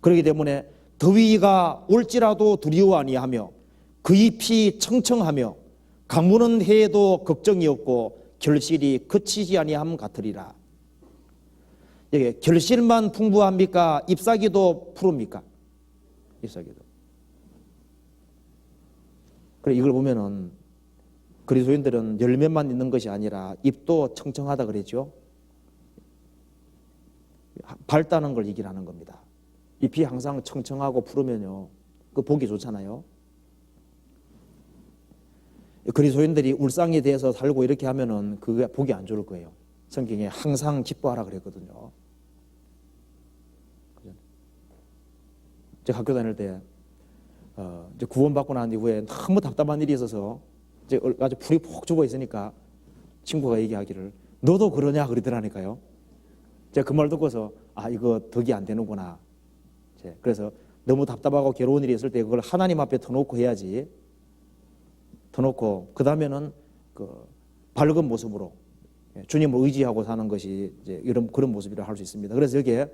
그렇기 때문에 더위가 올지라도 두려워 아니하며 그 잎이 청청하며 가무는 해에도 걱정이 없고 결실이 그치지 아니함 같으리라. 이게 결실만 풍부합니까? 잎사귀도 푸릅니까? 잎사귀도. 그래, 이걸 보면은 그리스도인들은 열매만 있는 것이 아니라 잎도 청청하다 그랬죠. 밝다는 걸 얘기하는 겁니다. 잎이 항상 청청하고 푸르면요, 그 보기 좋잖아요. 그리스도인들이 울상에 대해서 살고 이렇게 하면은 그게 보기 안 좋을 거예요. 성경에 항상 기뻐하라 그랬거든요. 제가 학교 다닐 때 이제 구원받고 난 이후에 너무 답답한 일이 있어서 이제 아주 풀이 푹 죽어 있으니까 친구가 얘기하기를 너도 그러냐 그러더라니까요. 제가 그 말 듣고서 이거 덕이 안 되는구나. 그래서 너무 답답하고 괴로운 일이 있을 때 그걸 하나님 앞에 터놓고 해야지. 터놓고 그 다음에는 그 밝은 모습으로 주님을 의지하고 사는 것이 이제 그런 모습이라 할 수 있습니다. 그래서 여기에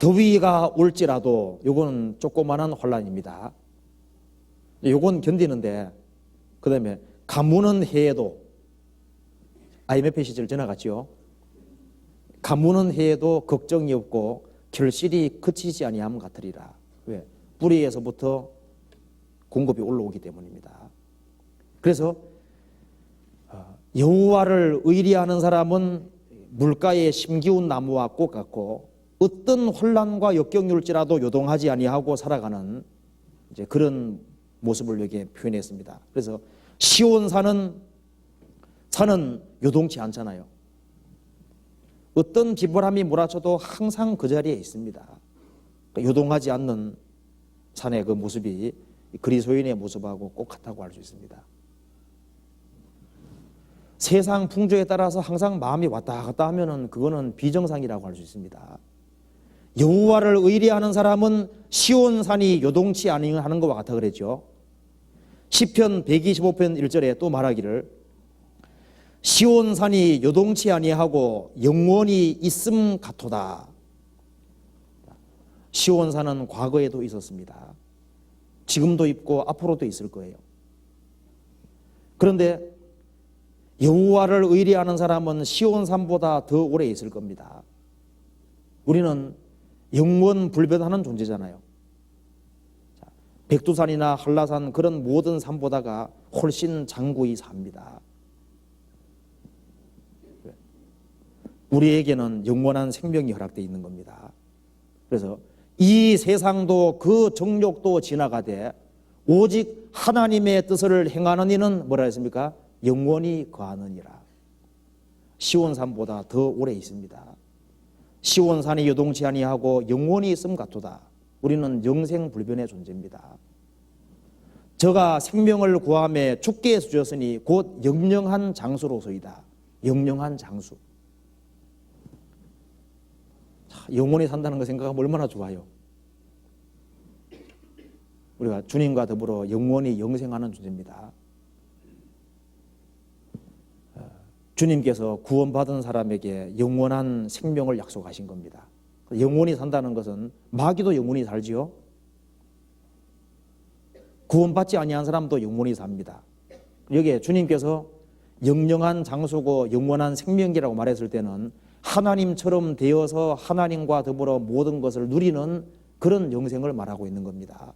더위가 올지라도 요거는 조그마한 환란입니다. 요건 견디는데 그 다음에 가무는 해에도 IMF 시절 지나갔죠. 가무는 해에도 걱정이 없고 결실이 그치지 아니함 같으리라. 왜? 뿌리에서부터 공급이 올라오기 때문입니다. 그래서 여호와를 의리하는 사람은 물가에 심기운 나무와 꽃 같고 어떤 혼란과 역경일지라도 요동하지 아니하고 살아가는 이제 그런 모습을 여기에 표현했습니다. 그래서 시온 산은 요동치 않잖아요. 어떤 비바람이 몰아쳐도 항상 그 자리에 있습니다. 요동하지 않는 산의 그 모습이 그리스도인의 모습하고 꼭 같다고 할 수 있습니다. 세상 풍조에 따라서 항상 마음이 왔다 갔다 하면은 그거는 비정상이라고 할 수 있습니다. 여호와를 의리하는 사람은 시온산이 요동치 아니하는 것과 같아 그랬죠. 시편 125편 1절에 또 말하기를 시온산이 요동치 아니하고 영원히 있음 같도다. 시온산은 과거에도 있었습니다. 지금도 있고 앞으로도 있을 거예요. 그런데 여호와를 의리하는 사람은 시온산보다 더 오래 있을 겁니다. 우리는 영원 불변하는 존재잖아요. 백두산이나 한라산 그런 모든 산보다가 훨씬 장구히 삽니다. 우리에게는 영원한 생명이 허락되어 있는 겁니다. 그래서 이 세상도 그 정욕도 지나가되 오직 하나님의 뜻을 행하는 이는 뭐라 했습니까? 영원히 거하느니라. 시온산보다 더 오래 있습니다. 시온산이 요동치 아니하고 영원히 있음 같도다. 우리는 영생불변의 존재입니다. 저가 생명을 구함에 죽게 주셨으니 곧 영영한 장수로소이다. 영영한 장수. 영원히 산다는 거 생각하면 얼마나 좋아요. 우리가 주님과 더불어 영원히 영생하는 존재입니다. 주님께서 구원받은 사람에게 영원한 생명을 약속하신 겁니다. 영원히 산다는 것은 마귀도 영원히 살지요. 구원받지 아니한 사람도 영원히 삽니다. 여기에 주님께서 영영한 장수고 영원한 생명이라고 말했을 때는 하나님처럼 되어서 하나님과 더불어 모든 것을 누리는 그런 영생을 말하고 있는 겁니다.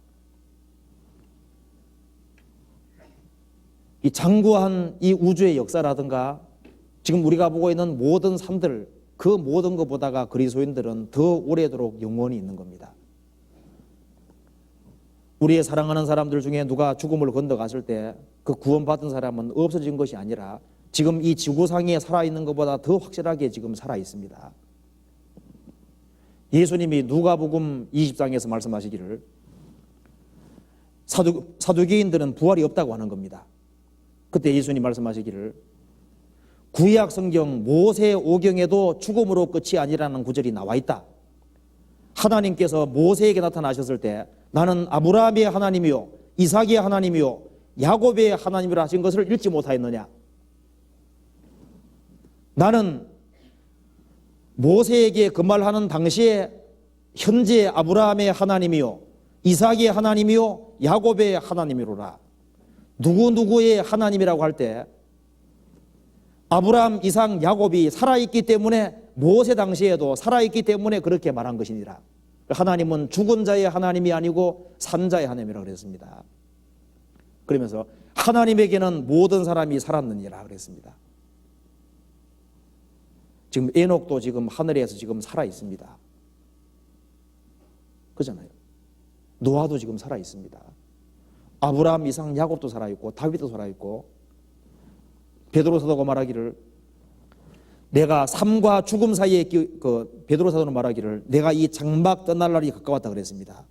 이 장구한 이 우주의 역사라든가 지금 우리가 보고 있는 모든 산들, 그 모든 것보다가 그리스도인들은 더 오래도록 영원히 있는 겁니다. 우리의 사랑하는 사람들 중에 누가 죽음을 건너갔을 때 그 구원받은 사람은 없어진 것이 아니라 지금 이 지구상에 살아있는 것보다 더 확실하게 지금 살아있습니다. 예수님이 누가복음 20장에서 말씀하시기를 사두개인들은 부활이 없다고 하는 겁니다. 그때 예수님 말씀하시기를 구약 성경 모세 오경에도 죽음으로 끝이 아니라는 구절이 나와 있다. 하나님께서 모세에게 나타나셨을 때 나는 아브라함의 하나님이요 이삭의 하나님이요 야곱의 하나님이라 하신 것을 읽지 못하였느냐. 나는 모세에게 그 말하는 당시에 현재 아브라함의 하나님이요 이삭의 하나님이요 야곱의 하나님이로라. 누구누구의 하나님이라고 할 때 아브라함, 이삭, 야곱이 살아있기 때문에 모세 당시에도 살아있기 때문에 그렇게 말한 것이니라. 하나님은 죽은 자의 하나님이 아니고 산 자의 하나님이라고 그랬습니다. 그러면서 하나님에게는 모든 사람이 살았느니라 그랬습니다. 지금 에녹도 지금 하늘에서 지금 살아있습니다. 그잖아요. 노아도 지금 살아있습니다. 아브라함, 이삭, 야곱도 살아있고 다윗도 살아있고 베드로 사도가 말하기를 내가 삶과 죽음 사이에 베드로 사도는 말하기를 내가 이 장막 떠날 날이 가까웠다 그랬습니다.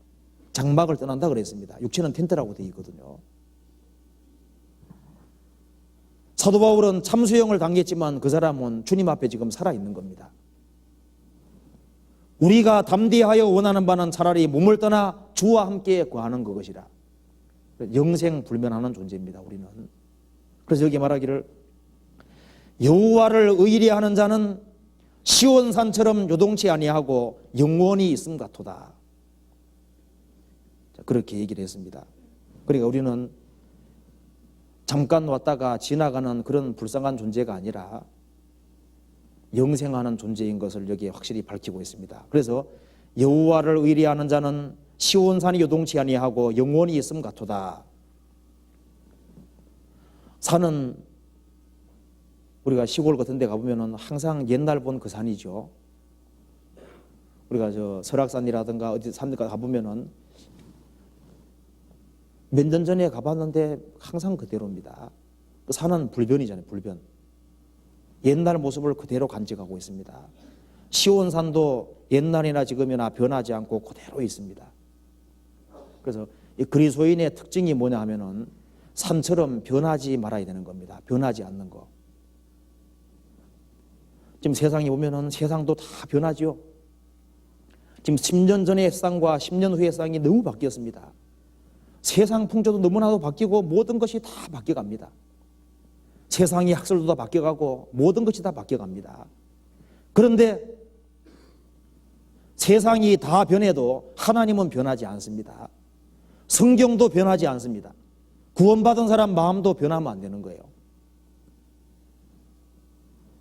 장막을 떠난다 그랬습니다. 육체는 텐트라고 되어 있거든요. 사도 바울은 참수형을 당했지만 그 사람은 주님 앞에 지금 살아있는 겁니다. 우리가 담대하여 원하는 바는 차라리 몸을 떠나 주와 함께 거하는 그것이라. 영생불면하는 존재입니다. 우리는. 그래서 여기 말하기를 여호와를 의리하는 자는 시온산처럼 요동치 아니하고 영원히 있음 같도다. 그렇게 얘기를 했습니다. 그러니까 우리는 잠깐 왔다가 지나가는 그런 불쌍한 존재가 아니라 영생하는 존재인 것을 여기에 확실히 밝히고 있습니다. 그래서 여호와를 의리하는 자는 시온산이 요동치 아니하고 영원히 있음 같도다. 산은 우리가 시골 같은 데 가보면 항상 옛날 본 그 산이죠. 우리가 저 설악산이라든가 어디 산들 가보면은 몇 년 전에 가봤는데 항상 그대로입니다. 그 산은 불변이잖아요. 불변. 옛날 모습을 그대로 간직하고 있습니다. 시온산도 옛날이나 지금이나 변하지 않고 그대로 있습니다. 그래서 이 그리스도인의 특징이 뭐냐 하면은 산처럼 변하지 말아야 되는 겁니다. 변하지 않는 거. 지금 세상에 보면은 세상도 다 변하죠. 지금 10년 전의 세상과 10년 후의 세상이 너무 바뀌었습니다. 세상 풍조도 너무나도 바뀌고 모든 것이 다 바뀌어갑니다. 세상의 학설도 다 바뀌어가고 모든 것이 다 바뀌어갑니다. 그런데 세상이 다 변해도 하나님은 변하지 않습니다. 성경도 변하지 않습니다. 구원받은 사람 마음도 변하면 안 되는 거예요.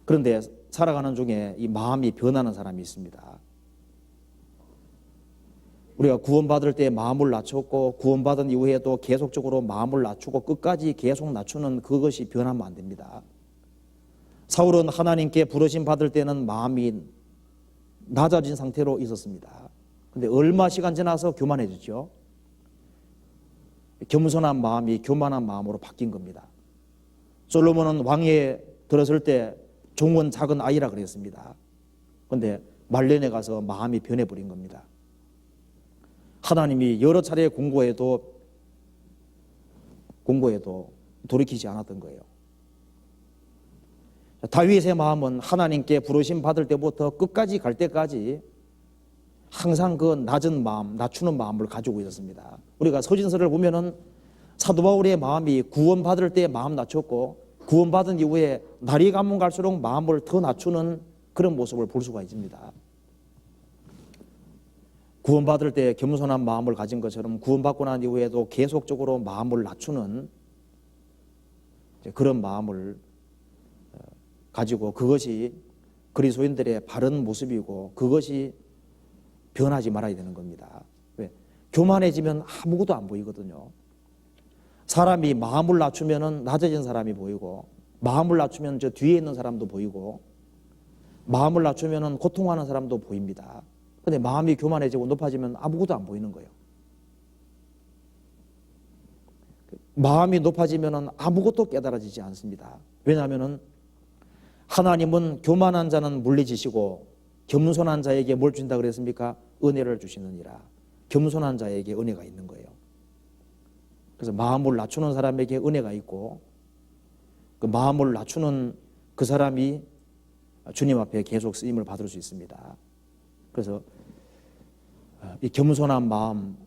그런데 살아가는 중에 이 마음이 변하는 사람이 있습니다. 우리가 구원받을 때 마음을 낮췄고 구원받은 이후에도 계속적으로 마음을 낮추고 끝까지 계속 낮추는 그것이 변하면 안 됩니다. 사울은 하나님께 부르심 받을 때는 마음이 낮아진 상태로 있었습니다. 그런데 얼마 시간 지나서 교만해졌죠. 겸손한 마음이 교만한 마음으로 바뀐 겁니다. 솔로몬은 왕위에 들었을 때 종은 작은 아이라 그랬습니다. 그런데 말년에 가서 마음이 변해버린 겁니다. 하나님이 여러 차례 공고해도 돌이키지 않았던 거예요. 다윗의 마음은 하나님께 부르심 받을 때부터 끝까지 갈 때까지 항상 그 낮은 마음, 낮추는 마음을 가지고 있었습니다. 우리가 서신서를 보면은 사도 바울의 마음이 구원받을 때 마음 낮췄고 구원받은 이후에 날이 가면 갈수록 마음을 더 낮추는 그런 모습을 볼 수가 있습니다. 구원받을 때 겸손한 마음을 가진 것처럼 구원받고 난 이후에도 계속적으로 마음을 낮추는 그런 마음을 가지고 그것이 그리스도인들의 바른 모습이고 그것이 변하지 말아야 되는 겁니다. 왜? 교만해지면 아무것도 안 보이거든요. 사람이 마음을 낮추면 낮아진 사람이 보이고 마음을 낮추면 저 뒤에 있는 사람도 보이고 마음을 낮추면 고통하는 사람도 보입니다. 그런데 마음이 교만해지고 높아지면 아무것도 안 보이는 거예요. 마음이 높아지면 아무것도 깨달아지지 않습니다. 왜냐하면 하나님은 교만한 자는 물리치시고 겸손한 자에게 뭘 준다 그랬습니까? 은혜를 주시느니라. 겸손한 자에게 은혜가 있는 거예요. 그래서 마음을 낮추는 사람에게 은혜가 있고 그 마음을 낮추는 그 사람이 주님 앞에 계속 쓰임을 받을 수 있습니다. 그래서 이 겸손한 마음,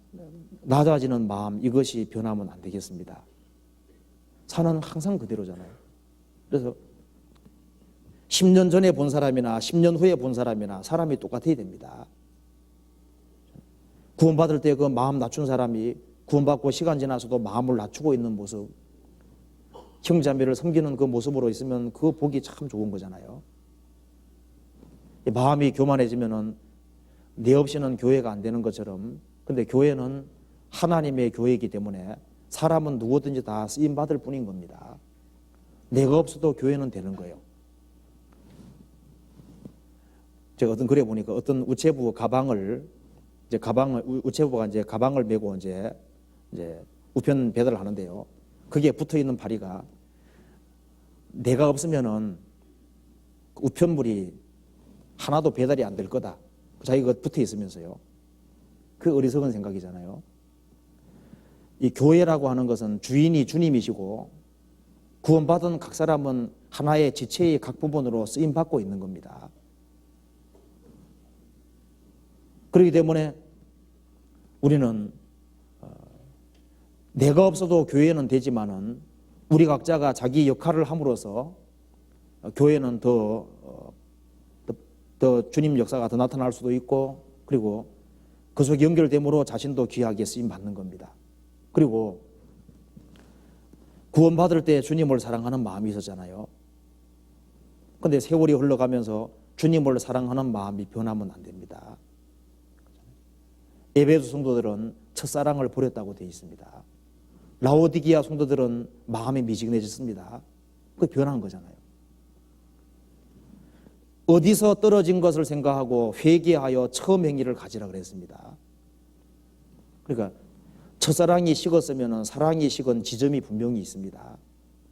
낮아지는 마음, 이것이 변하면 안 되겠습니다. 산은 항상 그대로잖아요. 그래서 10년 전에 본 사람이나 10년 후에 본 사람이나 사람이 똑같아야 됩니다. 구원받을 때 그 마음 낮춘 사람이 구원받고 시간 지나서도 마음을 낮추고 있는 모습, 형제자매를 섬기는 그 모습으로 있으면 그거 보기 참 좋은 거잖아요. 마음이 교만해지면은 내 없이는 교회가 안 되는 것처럼, 근데 교회는 하나님의 교회이기 때문에 사람은 누구든지 다 쓰임받을 뿐인 겁니다. 내가 없어도 교회는 되는 거예요. 제가 어떤 글에 보니까 어떤 우체부 가방을 우체부가 이제 가방을 메고 이제 우편 배달을 하는데요. 거기에 붙어 있는 바리가 내가 없으면은 우편물이 하나도 배달이 안 될 거다. 자기가 붙어 있으면서요. 그 어리석은 생각이잖아요. 이 교회라고 하는 것은 주인이 주님이시고 구원받은 각 사람은 하나의 지체의 각 부분으로 쓰임받고 있는 겁니다. 그렇기 때문에 우리는 내가 없어도 교회는 되지만은 우리 각자가 자기 역할을 함으로써 교회는 더 주님 역사가 더 나타날 수도 있고, 그리고 그 속에 연결됨으로 자신도 귀하게 쓰임 받는 겁니다. 그리고 구원받을 때 주님을 사랑하는 마음이 있었잖아요. 그런데 세월이 흘러가면서 주님을 사랑하는 마음이 변하면 안 됩니다. 에베소 성도들은 첫사랑을 버렸다고 되어 있습니다. 라오디기아 성도들은 마음이 미지근해졌습니다. 그게 변한 거잖아요. 어디서 떨어진 것을 생각하고 회개하여 처음 행위를 가지라 그랬습니다. 그러니까 첫사랑이 식었으면 사랑이 식은 지점이 분명히 있습니다.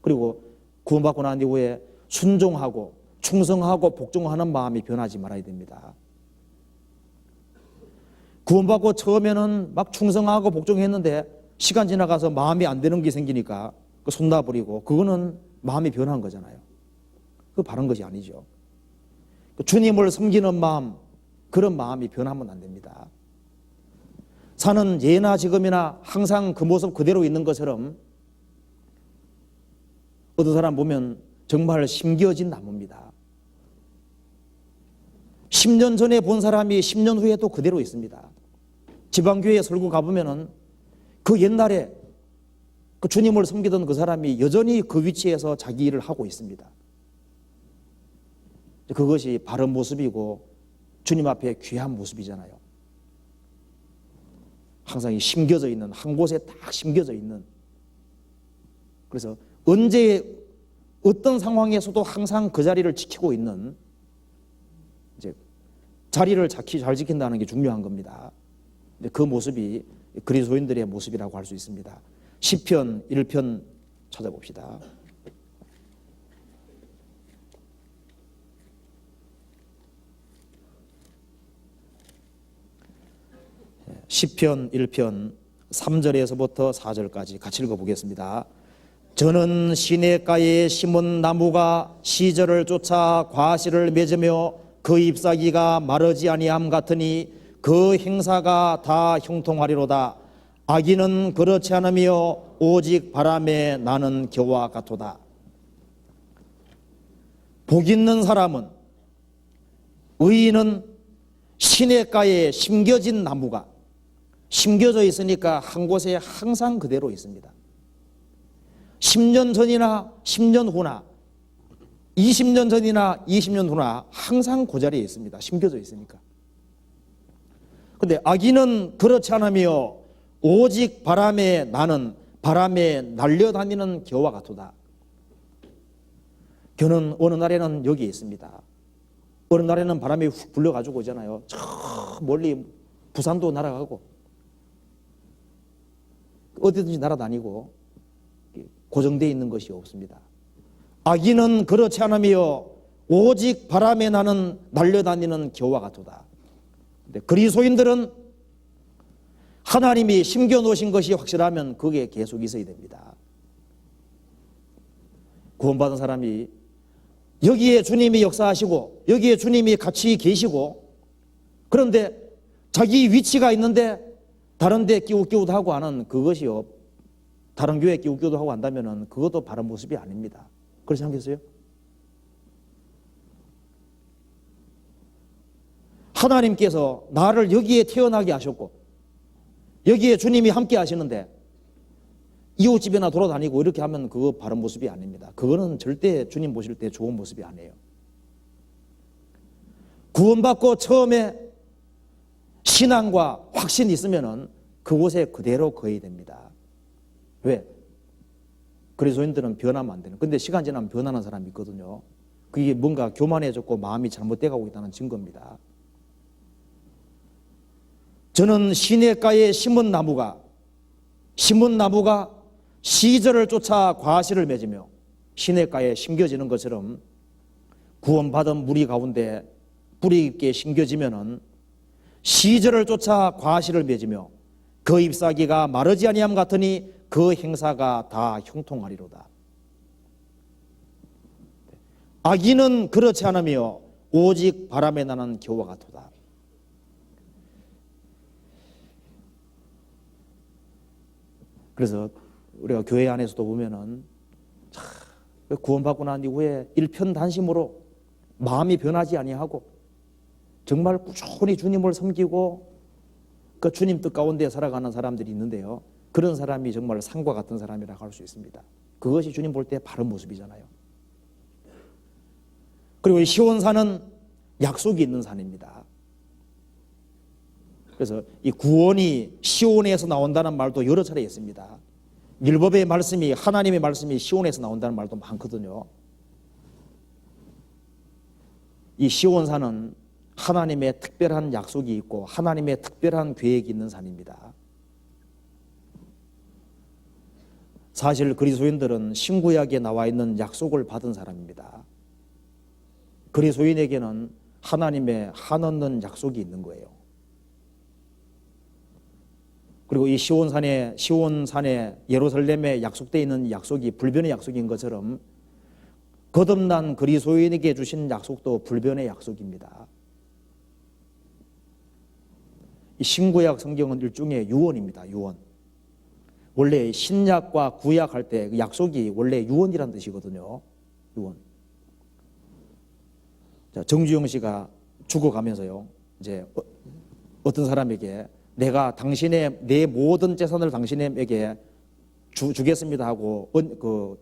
그리고 구원받고 난 이후에 순종하고 충성하고 복종하는 마음이 변하지 말아야 됩니다. 구원받고 처음에는 막 충성하고 복종했는데 시간 지나가서 마음이 안 되는 게 생기니까 손 놔버리고, 그거는 마음이 변한 거잖아요. 그거 바른 것이 아니죠. 주님을 섬기는 마음, 그런 마음이 변하면 안 됩니다. 산은 예나 지금이나 항상 그 모습 그대로 있는 것처럼 어떤 사람 보면 정말 심겨진 나무입니다. 10년 전에 본 사람이 10년 후에 또 그대로 있습니다. 지방교회 설교 가보면은 그 옛날에 그 주님을 섬기던 그 사람이 여전히 그 위치에서 자기 일을 하고 있습니다. 그것이 바른 모습이고 주님 앞에 귀한 모습이잖아요. 항상 심겨져 있는, 한 곳에 딱 심겨져 있는. 그래서 언제 어떤 상황에서도 항상 그 자리를 지키고 있는, 이제 자리를 잘 지킨다는 게 중요한 겁니다. 그 모습이 그리스도인들의 모습이라고 할 수 있습니다. 시편 1편 찾아봅시다. 시편 1편 3절에서부터 4절까지 같이 읽어보겠습니다. 저는 시냇가에 심은 나무가 시절을 쫓아 과실을 맺으며 그 잎사귀가 마르지 아니함 같으니 그 행사가 다 형통하리로다. 악인은 그렇지 않으며 오직 바람에 나는 겨와 같도다. 복 있는 사람은, 의인은 시냇가에 심겨진 나무가 심겨져 있으니까 한 곳에 항상 그대로 있습니다. 10년 전이나 10년 후나 20년 전이나 20년 후나 항상 그 자리에 있습니다. 심겨져 있으니까. 근데 악인은 그렇지 않으며 오직 바람에 나는, 바람에 날려다니는 겨와 같도다. 겨는 어느 날에는 여기에 있습니다. 어느 날에는 바람이 훅 불려가지고 오잖아요. 저 멀리 부산도 날아가고 어디든지 날아다니고 고정되어 있는 것이 없습니다. 악인은 그렇지 않으며 오직 바람에 나는 날려다니는 겨와 같도다. 근데 그리스도인들은 하나님이 심겨 놓으신 것이 확실하면 그게 계속 있어야 됩니다. 구원받은 사람이 여기에 주님이 역사하시고 여기에 주님이 같이 계시고 그런데 자기 위치가 있는데 다른 데 끼우끼우도 하고 하는 그것이요. 다른 교회에 끼우끼우도 하고 한다면 그것도 바른 모습이 아닙니다. 그렇지 않겠어요? 하나님께서 나를 여기에 태어나게 하셨고 여기에 주님이 함께 하시는데 이웃집에나 돌아다니고 이렇게 하면 그거 바른 모습이 아닙니다. 그거는 절대 주님 보실 때 좋은 모습이 아니에요. 구원받고 처음에 신앙과 확신이 있으면은 그곳에 그대로 거해야 됩니다. 왜? 그리스도인들은 변하면 안 되는. 근데 시간 지나면 변하는 사람이 있거든요. 그게 뭔가 교만해졌고 마음이 잘못돼가고 있다는 증거입니다. 저는 시냇가에 심은 나무가 시절을 쫓아 과실을 맺으며 시냇가에 심겨지는 것처럼 구원받은 무리 가운데 뿌리 깊게 심겨지면은 시절을 쫓아 과실을 맺으며 그 잎사귀가 마르지 아니함 같으니 그 행사가 다 형통하리로다. 악인은 그렇지 않으며 오직 바람에 나는 겨와 같도다. 그래서 우리가 교회 안에서도 보면은 구원받고 난 이후에 일편단심으로 마음이 변하지 아니하고 정말 꾸준히 주님을 섬기고 그 주님 뜻 가운데 살아가는 사람들이 있는데요. 그런 사람이 정말 산과 같은 사람이라고 할 수 있습니다. 그것이 주님 볼 때 바른 모습이잖아요. 그리고 이 시온산은 약속이 있는 산입니다. 그래서 이 구원이 시온에서 나온다는 말도 여러 차례 있습니다. 율법의 말씀이 하나님의 말씀이 시온에서 나온다는 말도 많거든요. 이 시온산은 하나님의 특별한 약속이 있고 하나님의 특별한 계획이 있는 산입니다. 사실 그리스도인들은 신구약에 나와 있는 약속을 받은 사람입니다. 그리스도인에게는 하나님의 한없는 약속이 있는 거예요. 그리고 이 시온산에 예루살렘에 약속되어 있는 약속이 불변의 약속인 것처럼 거듭난 그리스도인에게 주신 약속도 불변의 약속입니다. 이 신구약 성경은 일종의 유언입니다. 유언. 원래 신약과 구약 할 때 약속이 원래 유언이란 뜻이거든요. 유언. 자, 정주영 씨가 죽어가면서요. 이제 어떤 사람에게 내가 내 모든 재산을 당신에게 주겠습니다 하고 그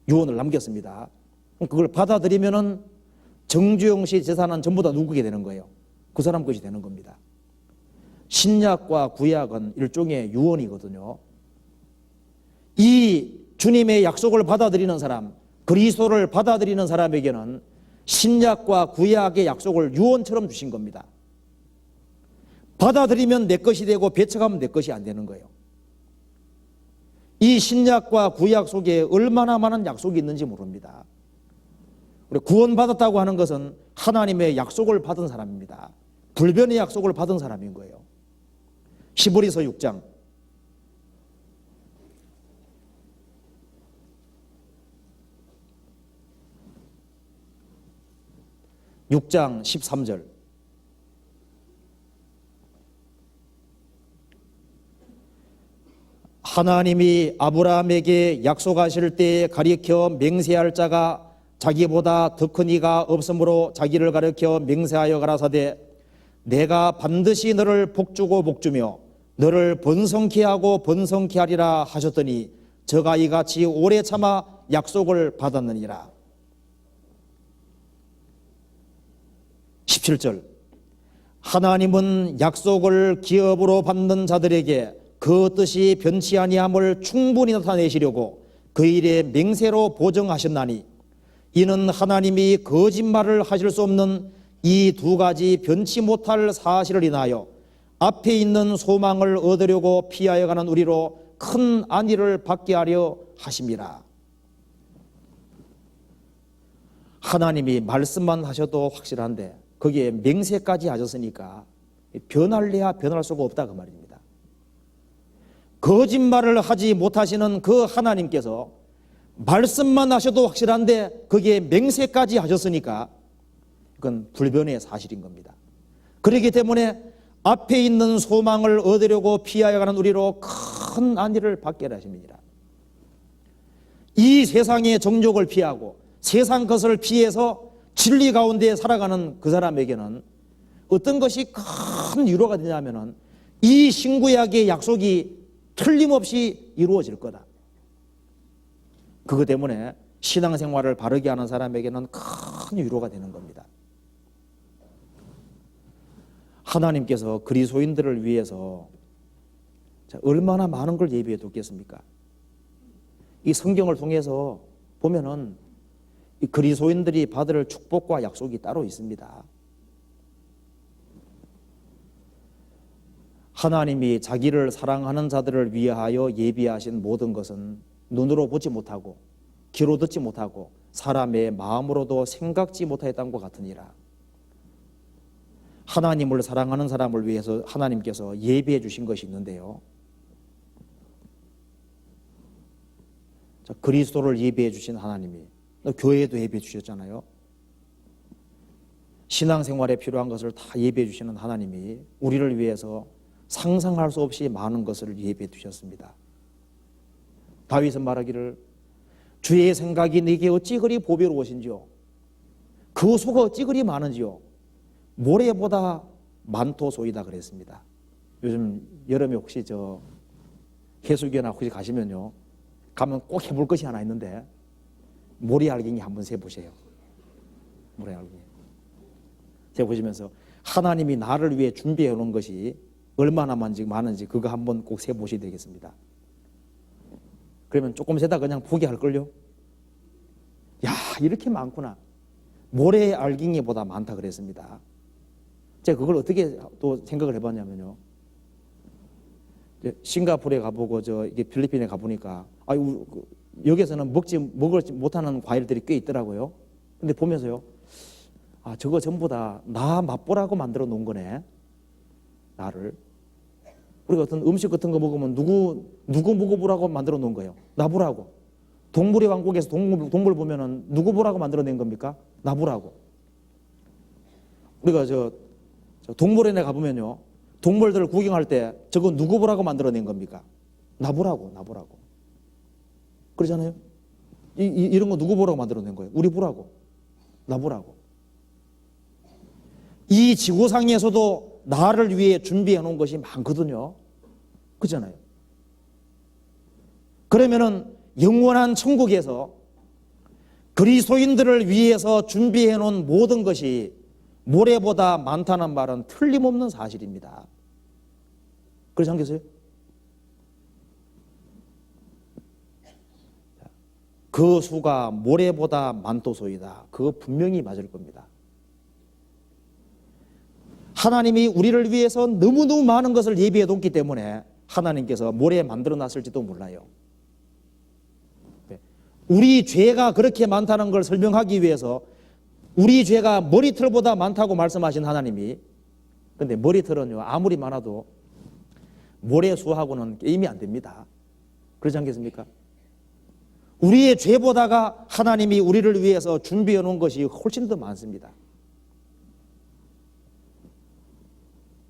유언을 남겼습니다. 그걸 받아들이면은 정주영 씨 재산은 전부 다 누구게 되는 거예요. 그 사람 것이 되는 겁니다. 신약과 구약은 일종의 유언이거든요. 이 주님의 약속을 받아들이는 사람, 그리스도를 받아들이는 사람에게는 신약과 구약의 약속을 유언처럼 주신 겁니다. 받아들이면 내 것이 되고 배척하면 내 것이 안 되는 거예요. 이 신약과 구약 속에 얼마나 많은 약속이 있는지 모릅니다. 우리 구원받았다고 하는 것은 하나님의 약속을 받은 사람입니다. 불변의 약속을 받은 사람인 거예요. 히브리서 6장 13절 하나님이 아브라함에게 약속하실 때에 가리켜 맹세할 자가 자기보다 더 큰 이가 없으므로 자기를 가리켜 맹세하여 가라사대 내가 반드시 너를 복주고 복주며 너를 번성케 하고 번성케 하리라 하셨더니 저가 이같이 오래 참아 약속을 받았느니라. 17절 하나님은 약속을 기업으로 받는 자들에게 그 뜻이 변치 아니함을 충분히 나타내시려고 그 일에 맹세로 보정하셨나니 이는 하나님이 거짓말을 하실 수 없는 이 두 가지 변치 못할 사실을 인하여 앞에 있는 소망을 얻으려고 피하여 가는 우리로 큰 안위를 받게 하려 하심이라. 하나님이 말씀만 하셔도 확실한데 거기에 맹세까지 하셨으니까 변할래야 변할 수가 없다 그 말입니다. 거짓말을 하지 못하시는 그 하나님께서 말씀만 하셔도 확실한데 거기에 맹세까지 하셨으니까 그건 불변의 사실인 겁니다. 그렇기 때문에 앞에 있는 소망을 얻으려고 피하여 가는 우리로 큰 안위를 받게 하십니다. 이 세상의 정욕을 피하고 세상 것을 피해서 진리 가운데 살아가는 그 사람에게는 어떤 것이 큰 위로가 되냐면은 이 신구약의 약속이 틀림없이 이루어질 거다. 그것 때문에 신앙생활을 바르게 하는 사람에게는 큰 위로가 되는 겁니다. 하나님께서 그리스도인들을 위해서 얼마나 많은 걸 예비해 뒀겠습니까? 이 성경을 통해서 보면은 이 그리스도인들이 받을 축복과 약속이 따로 있습니다. 하나님이 자기를 사랑하는 자들을 위하여 예비하신 모든 것은 눈으로 보지 못하고 귀로 듣지 못하고 사람의 마음으로도 생각지 못하였던 것 같으니라. 하나님을 사랑하는 사람을 위해서 하나님께서 예비해 주신 것이 있는데요. 자, 그리스도를 예비해 주신 하나님이 교회에도 예비해 주셨잖아요. 신앙생활에 필요한 것을 다 예비해 주시는 하나님이 우리를 위해서 상상할 수 없이 많은 것을 예비해 두셨습니다. 다윗은 말하기를 주의 생각이 내게 어찌 그리 보배로우신지요 그 수가 어찌 그리 많은지요 모래보다 많도소이다 그랬습니다. 요즘 여름에 혹시 해수욕이나 혹시 가시면요 가면 꼭 해볼 것이 하나 있는데 모래알갱이 한번 세보세요. 모래알갱이 세보시면서 하나님이 나를 위해 준비해 놓은 것이 얼마나 많은지 그거 한번 꼭 세보셔야 되겠습니다. 그러면 조금 세다 그냥 포기할걸요. 야, 이렇게 많구나. 모래알갱이보다 많다 그랬습니다. 제가 그걸 어떻게 또 생각을 해봤냐면요. 싱가포르에 가보고 이게 필리핀에 가보니까 여기서는 먹지 못하는 과일들이 꽤 있더라고요. 근데 보면서요, 저거 전부 다 나 맛보라고 만들어 놓은 거네. 나를. 우리가 어떤 음식 같은 거 먹으면 누구 먹어보라고 만들어 놓은 거예요. 나 보라고. 동물의 왕국에서 동물 보면은 누구 보라고 만들어낸 겁니까? 나 보라고. 우리가 동물원에 가보면요, 동물들을 구경할 때 저거 누구 보라고 만들어낸 겁니까? 나 보라고. 그러잖아요. 이런 거 누구 보라고 만들어낸 거예요? 우리 보라고. 나 보라고. 이 지구상에서도 나를 위해 준비해 놓은 것이 많거든요. 그렇잖아요. 그러면은 영원한 천국에서 그리스도인들을 위해서 준비해 놓은 모든 것이 모래보다 많다는 말은 틀림없는 사실입니다. 그렇지 않겠어요? 그 수가 모래보다 많도소이다. 그거 분명히 맞을 겁니다. 하나님이 우리를 위해서 너무너무 많은 것을 예비해 뒀기 때문에 하나님께서 모래 만들어 놨을지도 몰라요. 우리 죄가 그렇게 많다는 걸 설명하기 위해서 우리 죄가 머리털보다 많다고 말씀하신 하나님이, 근데 머리털은요 아무리 많아도 모래수하고는 게임이 안 됩니다. 그렇지 않겠습니까? 우리의 죄보다가 하나님이 우리를 위해서 준비해 놓은 것이 훨씬 더 많습니다.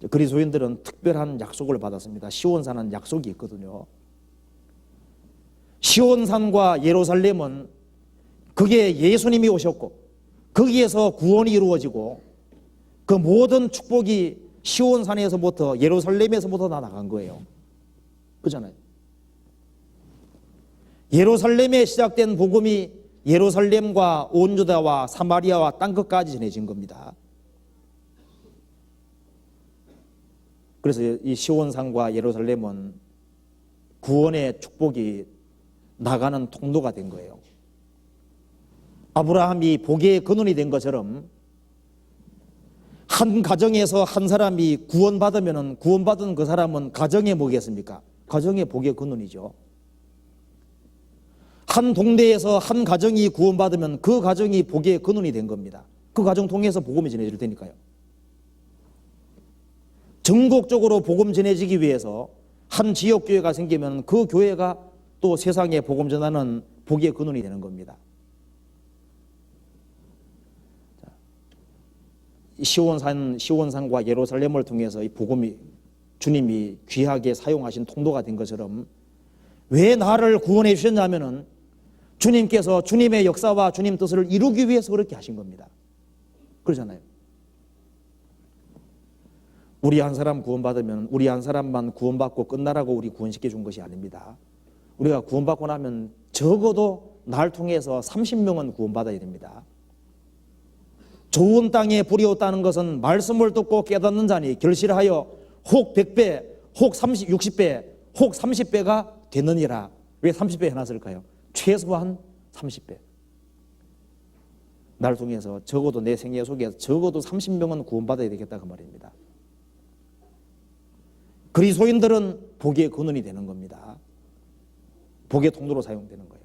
그리스도인들은 특별한 약속을 받았습니다. 시온산은 약속이 있거든요. 시온산과 예루살렘은 그게 예수님이 오셨고 거기에서 구원이 이루어지고 그 모든 축복이 시온산에서부터 예루살렘에서부터 다 나간 거예요. 그렇잖아요. 예루살렘에 시작된 복음이 예루살렘과 온 유다와 사마리아와 땅끝까지 전해진 겁니다. 그래서 이 시온산과 예루살렘은 구원의 축복이 나가는 통로가 된 거예요. 아브라함이 복의 근원이 된 것처럼 한 가정에서 한 사람이 구원받으면 구원받은 그 사람은 가정에 뭐겠습니까? 가정의 복의 근원이죠. 한 동네에서 한 가정이 구원받으면 그 가정이 복의 근원이 된 겁니다. 그 가정 통해서 복음이 전해질 테니까요. 전국적으로 복음 전해지기 위해서 한 지역교회가 생기면 그 교회가 또 세상에 복음 전하는 복의 근원이 되는 겁니다. 시온산과 예루살렘을 통해서 이 복음이 주님이 귀하게 사용하신 통로가 된 것처럼 왜 나를 구원해 주셨냐면은 주님께서 주님의 역사와 주님 뜻을 이루기 위해서 그렇게 하신 겁니다. 그러잖아요. 우리 한 사람 구원받으면 우리 한 사람만 구원받고 끝나라고 우리 구원시켜 준 것이 아닙니다. 우리가 구원받고 나면 적어도 날 통해서 30명은 구원받아야 됩니다. 좋은 땅에 뿌리었다는 것은 말씀을 듣고 깨닫는 자니 결실하여 혹 100배, 혹 60배, 혹 30배가 되느니라. 왜 30배 해놨을까요? 최소한 30배. 날 통해서 적어도 내 생애 속에 적어도 30명은 구원받아야 되겠다 그 말입니다. 그리스도인들은 복의 근원이 되는 겁니다. 복의 통로로 사용되는 거예요.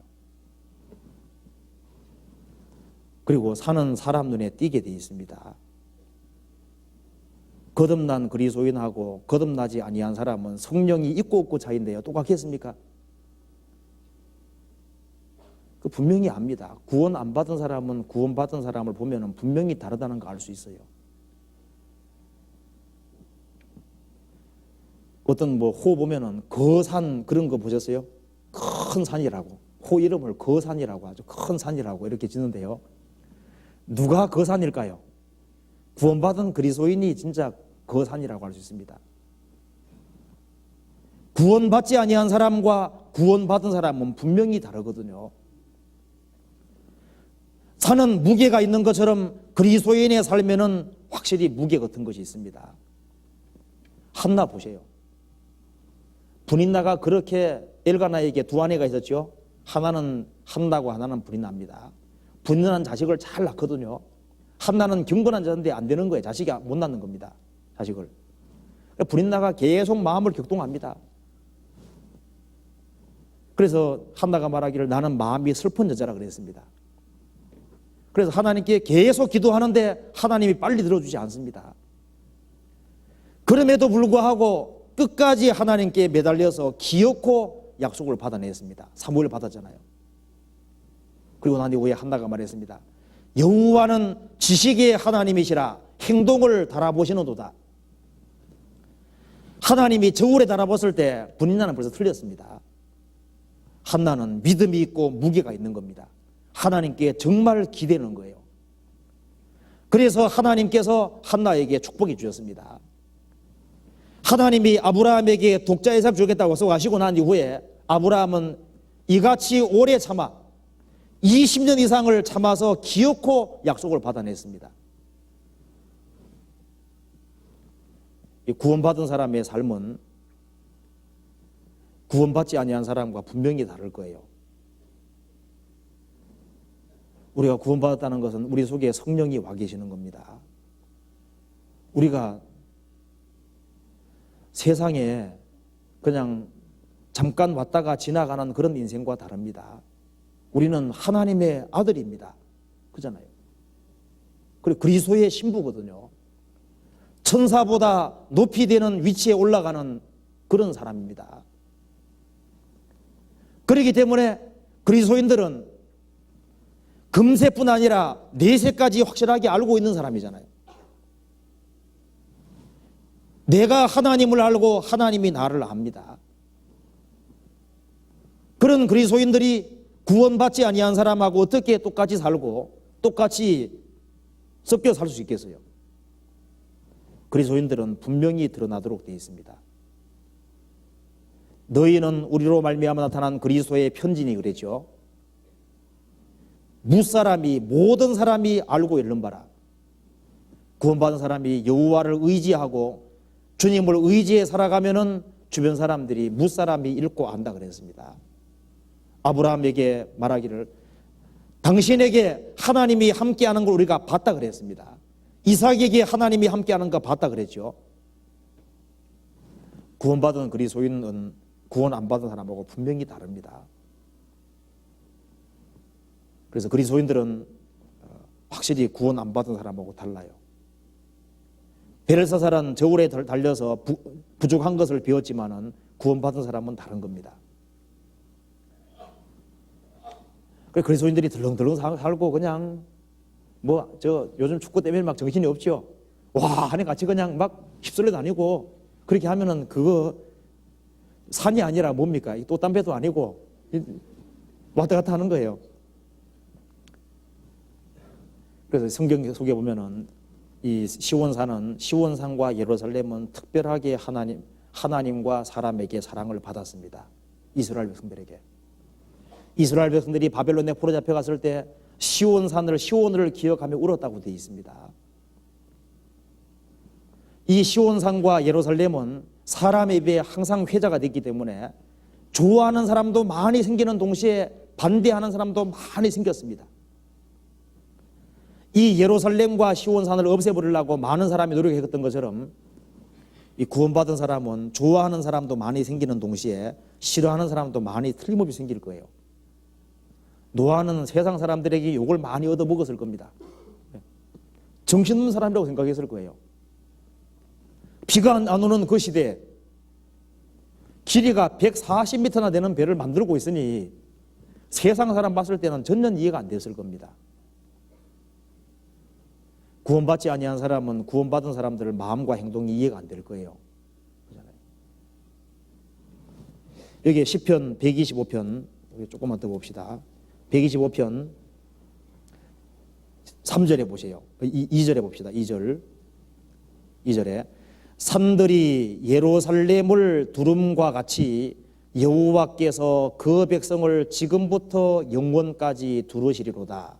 그리고 사는 사람 눈에 띄게 되어 있습니다. 거듭난 그리스도인하고 거듭나지 아니한 사람은 성령이 있고 없고 차이인데요. 똑같겠습니까? 그 분명히 압니다. 구원 안 받은 사람은 구원받은 사람을 보면 분명히 다르다는 거 알 수 있어요. 어떤 호 보면은 거산 그런 거 보셨어요? 큰 산이라고. 호 이름을 거산이라고 하죠. 큰 산이라고 이렇게 짓는데요. 누가 거산일까요? 구원받은 그리스도인이 진짜 거산이라고 할 수 있습니다. 구원받지 아니한 사람과 구원받은 사람은 분명히 다르거든요. 산은 무게가 있는 것처럼 그리스도인의 삶에는 확실히 무게 같은 것이 있습니다. 한나 보세요. 분인나가 그렇게 엘가나에게 두 아내가 있었죠. 하나는 한나고 하나는 분인나입니다. 분인나는 자식을 잘 낳거든요. 한나는 경건한 자인데 안 되는 거예요. 자식이 못 낳는 겁니다. 자식을. 분인나가 계속 마음을 격동합니다. 그래서 한나가 말하기를 나는 마음이 슬픈 여자라 그랬습니다. 그래서 하나님께 계속 기도하는데 하나님이 빨리 들어주지 않습니다. 그럼에도 불구하고 끝까지 하나님께 매달려서 기어코 약속을 받아냈습니다. 사무엘 받았잖아요. 그리고 난 이후에 한나가 말했습니다. 여호와는 지식의 하나님이시라 행동을 달아보시는도다. 하나님이 저울에 달아봤을 때 분인나는 벌써 틀렸습니다. 한나는 믿음이 있고 무게가 있는 겁니다. 하나님께 정말 기대는 거예요. 그래서 하나님께서 한나에게 축복해 주셨습니다. 하나님이 아브라함에게 독자 이삭 주겠다고 약속하시고 난 이후에 아브라함은 이같이 오래 참아 20년 이상을 참아서 기어코 약속을 받아냈습니다. 구원받은 사람의 삶은 구원받지 아니한 사람과 분명히 다를 거예요. 우리가 구원받았다는 것은 우리 속에 성령이 와 계시는 겁니다. 우리가 세상에 그냥 잠깐 왔다가 지나가는 그런 인생과 다릅니다. 우리는 하나님의 아들입니다. 그잖아요. 그리고 그리스도의 신부거든요. 천사보다 높이 되는 위치에 올라가는 그런 사람입니다. 그렇기 때문에 그리스도인들은 금세뿐 아니라 내세까지 확실하게 알고 있는 사람이잖아요. 내가 하나님을 알고 하나님이 나를 압니다. 그런 그리스도인들이 구원받지 아니한 사람하고 어떻게 똑같이 살고 똑같이 섞여 살 수 있겠어요? 그리스도인들은 분명히 드러나도록 되어 있습니다. 너희는 우리로 말미암아 나타난 그리스도의 편지니 그랬죠. 무사람이 모든 사람이 알고 있는 바라. 구원받은 사람이 여호와를 의지하고 주님을 의지해 살아가면은 주변 사람들이 무사람이 읽고 안다 그랬습니다. 아브라함에게 말하기를 당신에게 하나님이 함께하는 걸 우리가 봤다 그랬습니다. 이삭에게 하나님이 함께하는 거 봤다 그랬죠. 구원받은 그리스도인은 구원 안 받은 사람하고 분명히 다릅니다. 그래서 그리스도인들은 확실히 구원 안 받은 사람하고 달라요. 벨사살은 저울에 달려서 부족한 것을 배웠지만은 구원받은 사람은 다른 겁니다. 그리스도인들이 덜렁덜렁 살고 그냥 요즘 축구 때문에 막 정신이 없죠. 와 하니 같이 그냥 막 휩쓸려 다니고 그렇게 하면은 그거 산이 아니라 뭡니까? 꽃담배도 아니고 왔다 갔다 하는 거예요. 그래서 성경 속에 보면은 이 시온산과 예루살렘은 특별하게 하나님과 사람에게 사랑을 받았습니다. 이스라엘 백성들에게. 이스라엘 백성들이 바벨론에 포로 잡혀갔을 때 시온을 기억하며 울었다고 되어 있습니다. 이 시온산과 예루살렘은 사람의 입에 항상 회자가 됐기 때문에 좋아하는 사람도 많이 생기는 동시에 반대하는 사람도 많이 생겼습니다. 이 예루살렘과 시온산을 없애버리려고 많은 사람이 노력했던 것처럼 이 구원받은 사람은 좋아하는 사람도 많이 생기는 동시에 싫어하는 사람도 많이 틀림없이 생길 거예요. 노아는 세상 사람들에게 욕을 많이 얻어먹었을 겁니다. 정신없는 사람이라고 생각했을 거예요. 비가 안 오는 그 시대에 길이가 140m나 되는 배를 만들고 있으니 세상 사람 봤을 때는 전혀 이해가 안 됐을 겁니다. 구원받지 아니한 사람은 구원받은 사람들의 마음과 행동이 이해가 안 될 거예요. 여기 시편 125편 조금만 더 봅시다. 125편 3절에 보세요. 2절에 봅시다. 2절에 산들이 예루살렘을 두름과 같이 여호와께서 그 백성을 지금부터 영원까지 두르시리로다.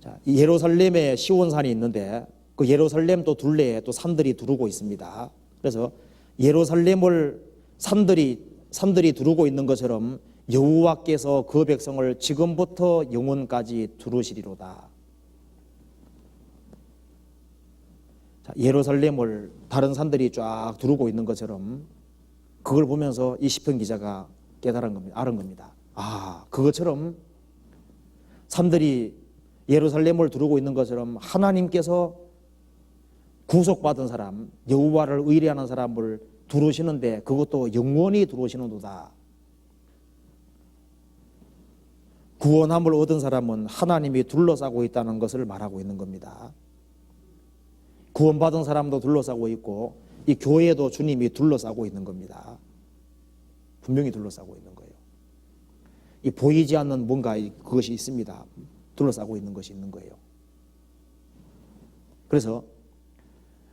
자, 예루살렘에 시온산이 있는데 그 예루살렘 또 둘레에 또 산들이 두르고 있습니다. 그래서 예루살렘을 산들이 두르고 있는 것처럼 여호와께서 그 백성을 지금부터 영원까지 두르시리로다. 자, 예루살렘을 다른 산들이 쫙 두르고 있는 것처럼 그걸 보면서 이 시편 기자가 깨달은 겁니다. 알은 겁니다. 아, 그것처럼 산들이 예루살렘을 두르고 있는 것처럼 하나님께서 구속받은 사람, 여호와를 의뢰하는 사람을 두르시는데 그것도 영원히 두르시는도다. 구원함을 얻은 사람은 하나님이 둘러싸고 있다는 것을 말하고 있는 겁니다. 구원받은 사람도 둘러싸고 있고 이 교회도 주님이 둘러싸고 있는 겁니다. 분명히 둘러싸고 있는 거예요. 이 보이지 않는 뭔가 그것이 있습니다. 둘러싸고 있는 것이 있는 거예요. 그래서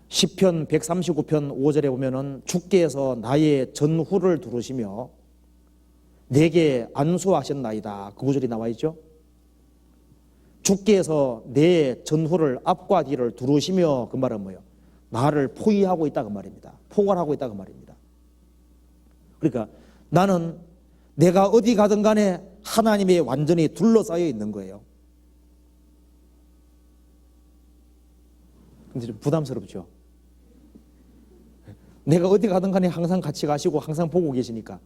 시편 139편 5절에 보면은 주께서 나의 전후를 두르시며 내게 안수하셨나이다. 그 구절이 나와 있죠. 주께서 내 전후를 앞과 뒤를 두르시며 그 말은 뭐예요? 나를 포위하고 있다 그 말입니다. 포괄하고 있다 그 말입니다. 그러니까 나는 내가 어디 가든 간에 하나님이 완전히 둘러싸여 있는 거예요. 근데 좀 부담스럽죠. 내가 어디 가든 간에 항상 같이 가시고 항상 보고 계시니까.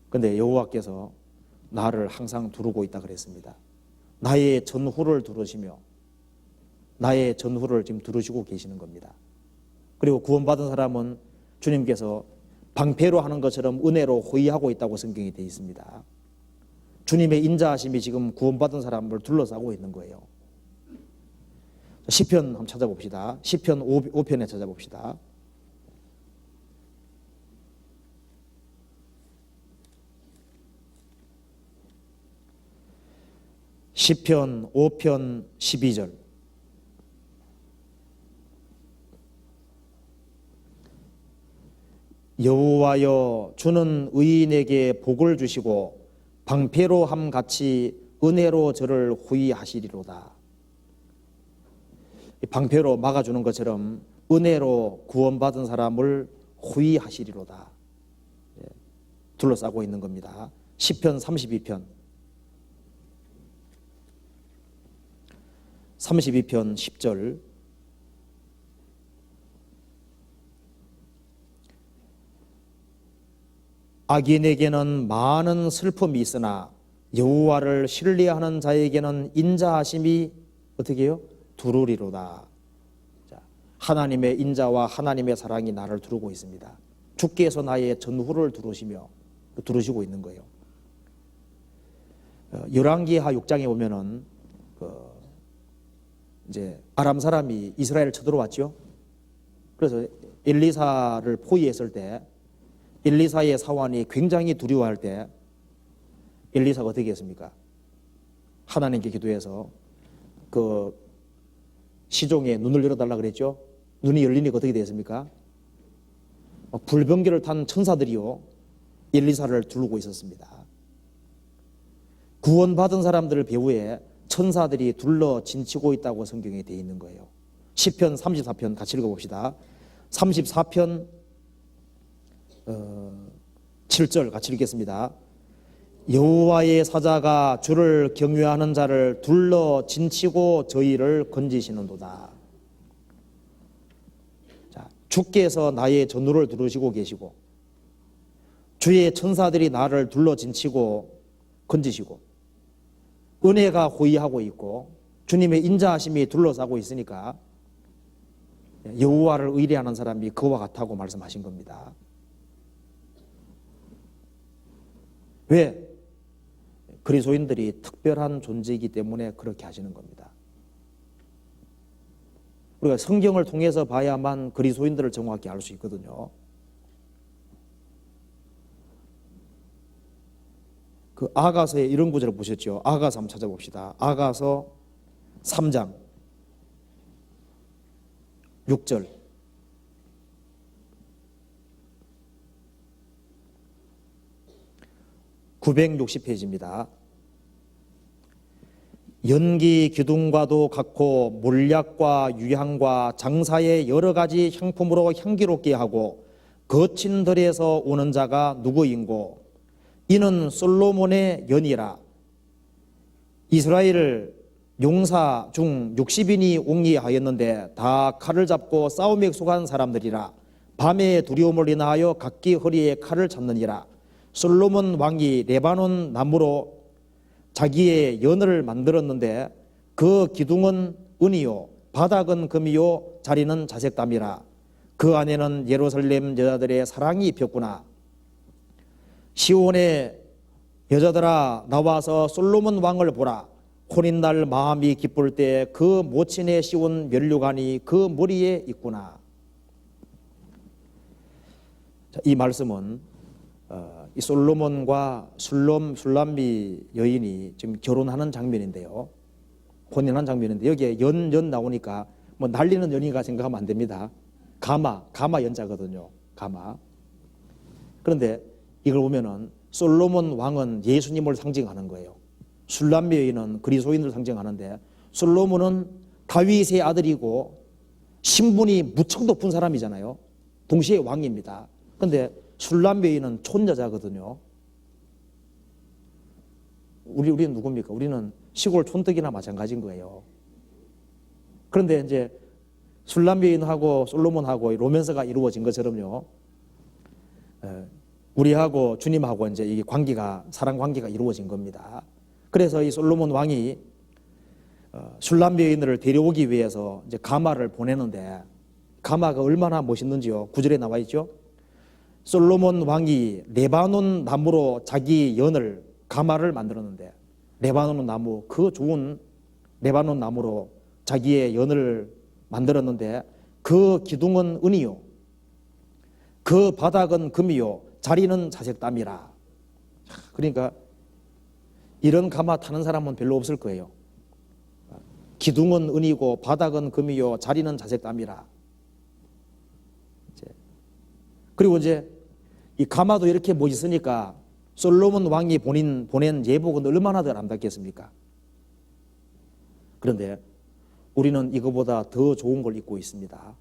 근데 여호와께서 나를 항상 두르고 있다 그랬습니다. 나의 전후를 두르시며 나의 전후를 지금 두르시고 계시는 겁니다. 그리고 구원받은 사람은 주님께서 방패로 하는 것처럼 은혜로 호위하고 있다고 성경이 되어 있습니다. 주님의 인자하심이 지금 구원받은 사람을 둘러싸고 있는 거예요. 시편 한번 찾아봅시다. 시편 5편에 찾아봅시다. 시편 5편 12절. 여호와여 주는 의인에게 복을 주시고 방패로 함같이 은혜로 저를 호위하시리로다. 방패로 막아주는 것처럼 은혜로 구원받은 사람을 호위하시리로다. 둘러싸고 있는 겁니다. 시편 32편 10절. 악인에게는 많은 슬픔이 있으나 여호와를 신뢰하는 자에게는 인자하심이 어떻게 해요? 두루리로다. 자, 하나님의 인자와 하나님의 사랑이 나를 두르고 있습니다. 주께서 나의 전후를 두르시며 두르시고 있는 거예요. 열왕기하 6장에 보면은 이제 아람 사람이 이스라엘을 쳐들어왔죠. 그래서 엘리사를 포위했을 때 엘리사의 사환이 굉장히 두려워할 때 엘리사가 어떻게 했습니까? 하나님께 기도해서 그 시종의 눈을 열어달라 그랬죠. 눈이 열리니까 어떻게 됐습니까? 불병거를 탄 천사들이요 엘리사를 두르고 있었습니다. 구원받은 사람들 배후에 천사들이 둘러 진치고 있다고 성경에 되어 있는 거예요. 시편 34편 같이 읽어봅시다. 34편 7절 같이 읽겠습니다. 여호와의 사자가 주를 경외하는 자를 둘러 진치고 저희를 건지시는도다. 자, 주께서 나의 전우를 두르시고 계시고 주의 천사들이 나를 둘러 진치고 건지시고 은혜가 호위하고 있고 주님의 인자하심이 둘러싸고 있으니까 여호와를 의뢰하는 사람이 그와 같다고 말씀하신 겁니다. 왜? 그리스도인들이 특별한 존재이기 때문에 그렇게 하시는 겁니다. 우리가 성경을 통해서 봐야만 그리스도인들을 정확히 알 수 있거든요. 그 아가서에 이런 구절을 보셨죠? 아가서 한번 찾아봅시다. 아가서 3장 6절. (960페이지입니다) 연기 기둥과도 같고 몰약과 유향과 장사의 여러 가지 향품으로 향기롭게 하고 거친 들에서 오는 자가 누구인고 이는 솔로몬의 연이라. 이스라엘 용사 중 60인이 옹이하였는데 다 칼을 잡고 싸움에 익숙한 사람들이라. 밤에 두려움을 인하여 각기 허리에 칼을 잡느니라. 솔로몬 왕이 레바논 나무로 자기의 연을 만들었는데 그 기둥은 은이요 바닥은 금이요 자리는 자색담이라. 그 안에는 예루살렘 여자들의 사랑이 폈구나. 시온의 여자들아 나와서 솔로몬 왕을 보라. 혼인날 마음이 기쁠 때 그 모친의 씌운 면류관이 그 머리에 있구나. 자, 이 말씀은 이 솔로몬과 술람미 여인이 지금 결혼하는 장면인데요. 혼인한 장면인데 여기에 연 나오니까 뭐 날리는 연인가 생각하면 안 됩니다. 가마 연자거든요. 가마. 그런데 이걸 보면은 솔로몬 왕은 예수님을 상징하는 거예요. 술람미 여인은 그리스도인을 상징하는데 솔로몬은 다윗의 아들이고 신분이 무척 높은 사람이잖아요. 동시에 왕입니다. 그런데 술람미 여인은 촌여자거든요. 우리는 누굽니까? 우리는 시골 촌뜨기나 마찬가지인 거예요. 그런데 이제 술람미 여인하고 솔로몬하고 로맨스가 이루어진 것처럼요. 우리하고 주님하고 이제 이 관계가 사랑 관계가 이루어진 겁니다. 그래서 이 솔로몬 왕이 술람미 여인을 데려오기 위해서 이제 가마를 보내는데 가마가 얼마나 멋있는지요. 9절에 나와 있죠. 솔로몬 왕이 레바논 나무로 자기 연을 가마를 만들었는데 레바논 나무 그 좋은 레바논 나무로 자기의 연을 만들었는데 그 기둥은 은이요 그 바닥은 금이요 자리는 자색담이라. 그러니까 이런 가마 타는 사람은 별로 없을 거예요. 기둥은 은이고 바닥은 금이요 자리는 자색담이라. 그리고 이제 이 가마도 이렇게 멋있으니까 솔로몬 왕이 보낸 예복은 얼마나 더 아름답겠습니까? 그런데 우리는 이거보다 더 좋은 걸 입고 있습니다.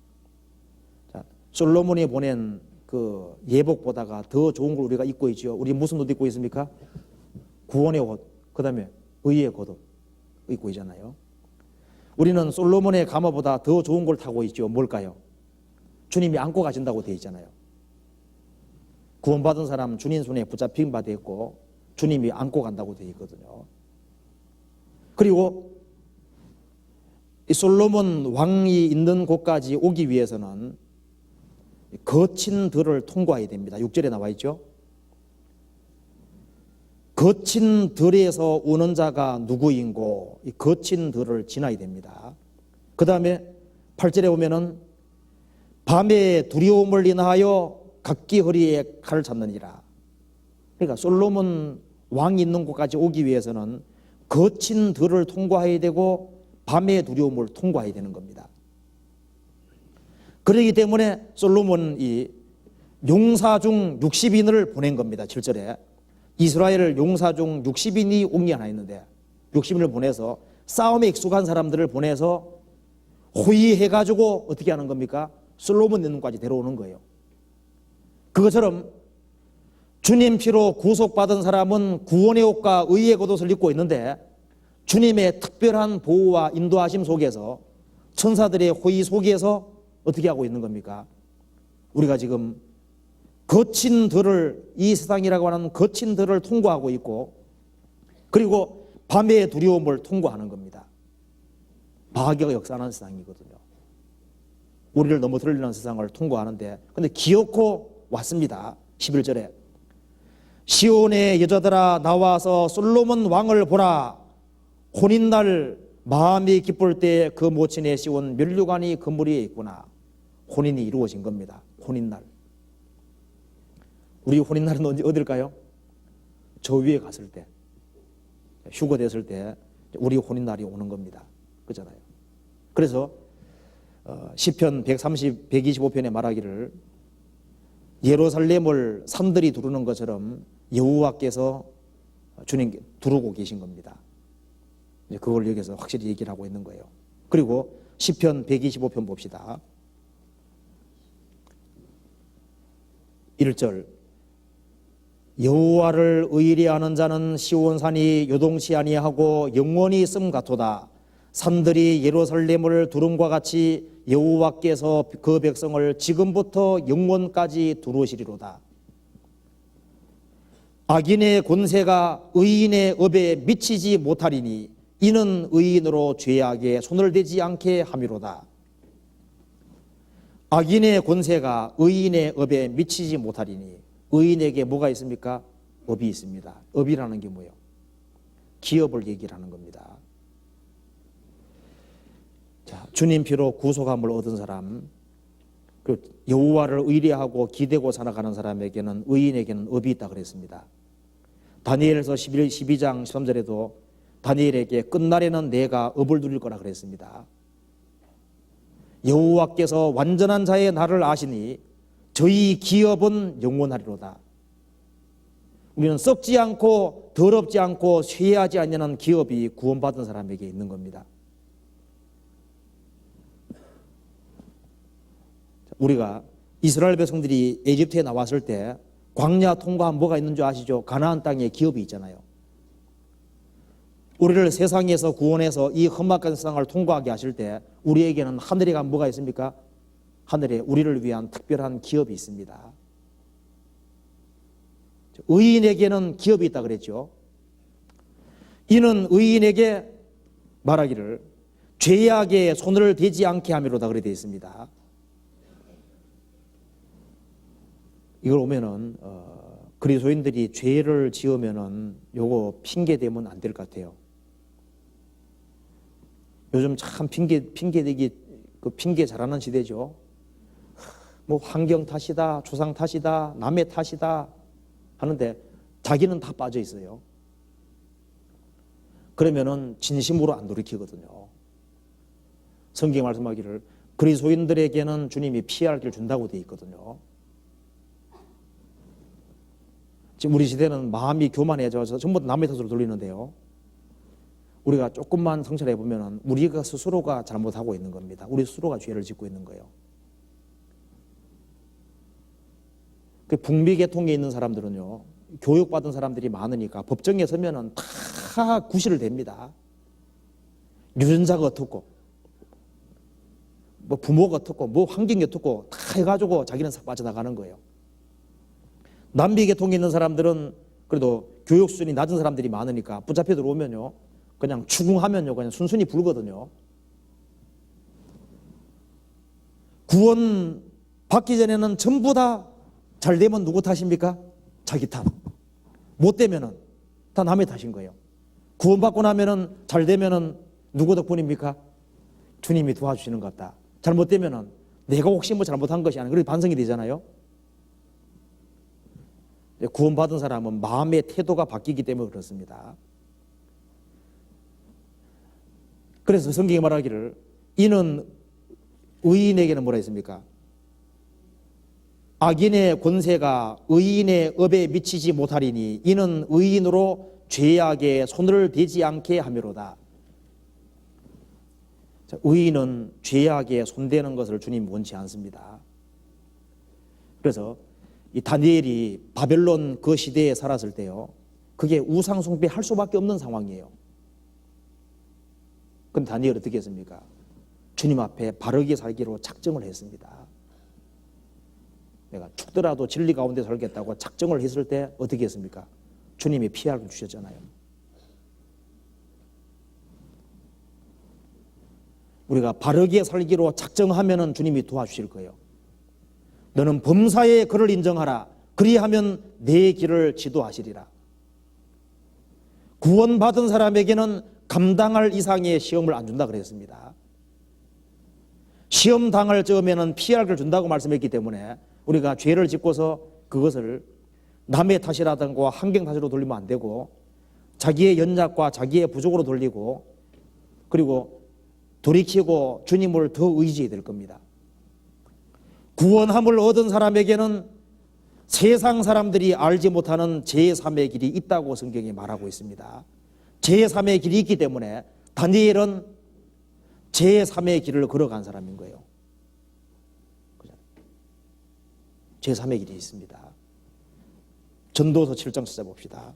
자, 솔로몬이 보낸 그 예복보다가 더 좋은 걸 우리가 입고 있죠. 우리 무슨 옷 입고 있습니까? 구원의 옷, 그 다음에 의의 겉옷 입고 있잖아요. 우리는 솔로몬의 가마보다 더 좋은 걸 타고 있죠. 뭘까요? 주님이 안고 가신다고 되어 있잖아요. 구원받은 사람 주님 손에 붙잡힌 바 되어 있고 주님이 안고 간다고 되어 있거든요. 그리고 이 솔로몬 왕이 있는 곳까지 오기 위해서는 거친 들을 통과해야 됩니다. 6절에 나와 있죠. 거친 들에서 오는 자가 누구인고, 이 거친 들을 지나야 됩니다. 그 다음에 8절에 보면은 밤에 두려움을 인하여 각기 허리에 칼을 잡느니라. 그러니까 솔로몬 왕이 있는 곳까지 오기 위해서는 거친 들을 통과해야 되고 밤의 두려움을 통과해야 되는 겁니다. 그렇기 때문에 솔로몬이 용사 중 60인을 보낸 겁니다. 7절에 이스라엘 용사 중 60인이 옹리하였는데 60인을 보내서 싸움에 익숙한 사람들을 보내서 호위해가지고 어떻게 하는 겁니까? 솔로몬 있는 곳까지 데려오는 거예요. 그것처럼 주님 피로 구속받은 사람은 구원의 옷과 의의 겉옷을 입고 있는데 주님의 특별한 보호와 인도하심 속에서 천사들의 호의 속에서 어떻게 하고 있는 겁니까? 우리가 지금 거친 들을, 이 세상이라고 하는 거친 들을 통과하고 있고, 그리고 밤의 두려움을 통과하는 겁니다. 마귀가 역사하는 세상이거든요. 우리를 넘어뜨리는 세상을 통과하는데, 근데 기어코 왔습니다. 11절에 시온의 여자들아 나와서 솔로몬 왕을 보라. 혼인날 마음이 기쁠 때 그 모친의 시온 면류관이 그물에 있구나. 혼인이 이루어진 겁니다. 혼인날. 우리 혼인날은 어딜까요? 저 위에 갔을 때, 휴거 됐을 때 우리 혼인날이 오는 겁니다. 그렇잖아요. 그래서 시편 125편에 말하기를 예루살렘을 산들이 두르는 것처럼 여호와께서 주님 두르고 계신 겁니다. 그걸 여기서 확실히 얘기를 하고 있는 거예요. 그리고 시편 125편 봅시다. 1절 여호와를 의뢰하는 자는 시온산이 요동치 아니하고 영원히 있음 같도다. 산들이 예루살렘을 두름과 같이 여호와께서 그 백성을 지금부터 영원까지 두르시리로다. 악인의 권세가 의인의 업에 미치지 못하리니 이는 의인으로 죄악에 손을 대지 않게 함이로다. 악인의 권세가 의인의 업에 미치지 못하리니 의인에게 뭐가 있습니까? 업이 있습니다. 업이라는 게 뭐예요? 기업을 얘기를 하는 겁니다. 자, 주님 피로 구속함을 얻은 사람, 그 여호와를 의뢰하고 기대고 살아가는 사람에게는, 의인에게는 업이 있다 그랬습니다. 다니엘서 12장 13절에도 다니엘에게 끝날에는 내가 업을 누릴 거라 그랬습니다. 여호와께서 완전한 자의 날을 아시니 저희 기업은 영원하리로다. 우리는 썩지 않고 더럽지 않고 쇠하지 않는 기업이 구원받은 사람에게 있는 겁니다. 우리가 이스라엘 백성들이 에집트에 나왔을 때 광야 통과한 뭐가 있는 줄 아시죠? 가나안 땅에 기업이 있잖아요. 우리를 세상에서 구원해서 이 험악한 세상을 통과하게 하실 때 우리에게는 하늘에 간 뭐가 있습니까? 하늘에 우리를 위한 특별한 기업이 있습니다. 의인에게는 기업이 있다 그랬죠. 이는 의인에게 말하기를 죄악에 손을 대지 않게 함이로다 그래 되어 있습니다. 이걸 보면은 그리스도인들이 죄를 지으면은 요거 핑계 대면 안 될 것 같아요. 요즘 참 핑계대기 그 핑계 잘하는 시대죠. 뭐 환경 탓이다, 조상 탓이다, 남의 탓이다 하는데 자기는 다 빠져 있어요. 그러면은 진심으로 안 돌이키거든요. 성경 말씀하기를 그리스도인들에게는 주님이 피할 길 준다고 되어 있거든요. 지금 우리 시대는 마음이 교만해져서 전부 남의 탓으로 돌리는데요. 우리가 조금만 성찰해 보면 우리가 스스로가 잘못하고 있는 겁니다. 우리 스스로가 죄를 짓고 있는 거예요. 그 북미 계통에 있는 사람들은요, 교육받은 사람들이 많으니까 법정에 서면은 다 구실을 댑니다. 유전자가 어떻고, 뭐 부모가 어떻고, 뭐 환경이 어떻고 다 해가지고 자기는 싹 빠져나가는 거예요. 남미 계통에 있는 사람들은 그래도 교육 수준이 낮은 사람들이 많으니까 붙잡혀 들어오면요, 그냥 추궁하면요, 그냥 순순히 불거든요. 구원 받기 전에는 전부 다 잘 되면 누구 탓입니까? 자기 탓. 못 되면은 다 남의 탓인 거예요. 구원받고 나면은 잘 되면은 누구 덕분입니까? 주님이 도와주시는 것 같다. 잘못되면은 내가 혹시 뭐 잘못한 것이 아니라 그렇게 반성이 되잖아요. 구원받은 사람은 마음의 태도가 바뀌기 때문에 그렇습니다. 그래서 성경이 말하기를 이는 의인에게는 뭐라 했습니까? 악인의 권세가 의인의 업에 미치지 못하리니 이는 의인으로 죄악에 손을 대지 않게 하미로다. 의인은 죄악에 손대는 것을 주님 원치 않습니다. 그래서 이 다니엘이 바벨론 그 시대에 살았을 때요, 그게 우상 숭배할 수밖에 없는 상황이에요. 그런데 다니엘이 어떻게 했습니까? 주님 앞에 바르게 살기로 작정을 했습니다. 내가 죽더라도 진리 가운데 살겠다고 작정을 했을 때 어떻게 했습니까? 주님이 피할 주셨잖아요. 우리가 바르게 살기로 작정하면 주님이 도와주실 거예요. 너는 범사의 그를 인정하라. 그리하면 내 길을 지도하시리라. 구원받은 사람에게는 감당할 이상의 시험을 안 준다 그랬습니다. 시험 당할 즈음에는 피할 걸 준다고 말씀했기 때문에 우리가 죄를 짓고서 그것을 남의 탓이라든가 환경 탓으로 돌리면 안 되고 자기의 연약과 자기의 부족으로 돌리고 그리고 돌이키고 주님을 더 의지해야 될 겁니다. 구원함을 얻은 사람에게는 세상 사람들이 알지 못하는 제3의 길이 있다고 성경이 말하고 있습니다. 제3의 길이 있기 때문에 다니엘은 제3의 길을 걸어간 사람인 거예요. 제3의 길이 있습니다. 전도서 7장 찾아봅시다.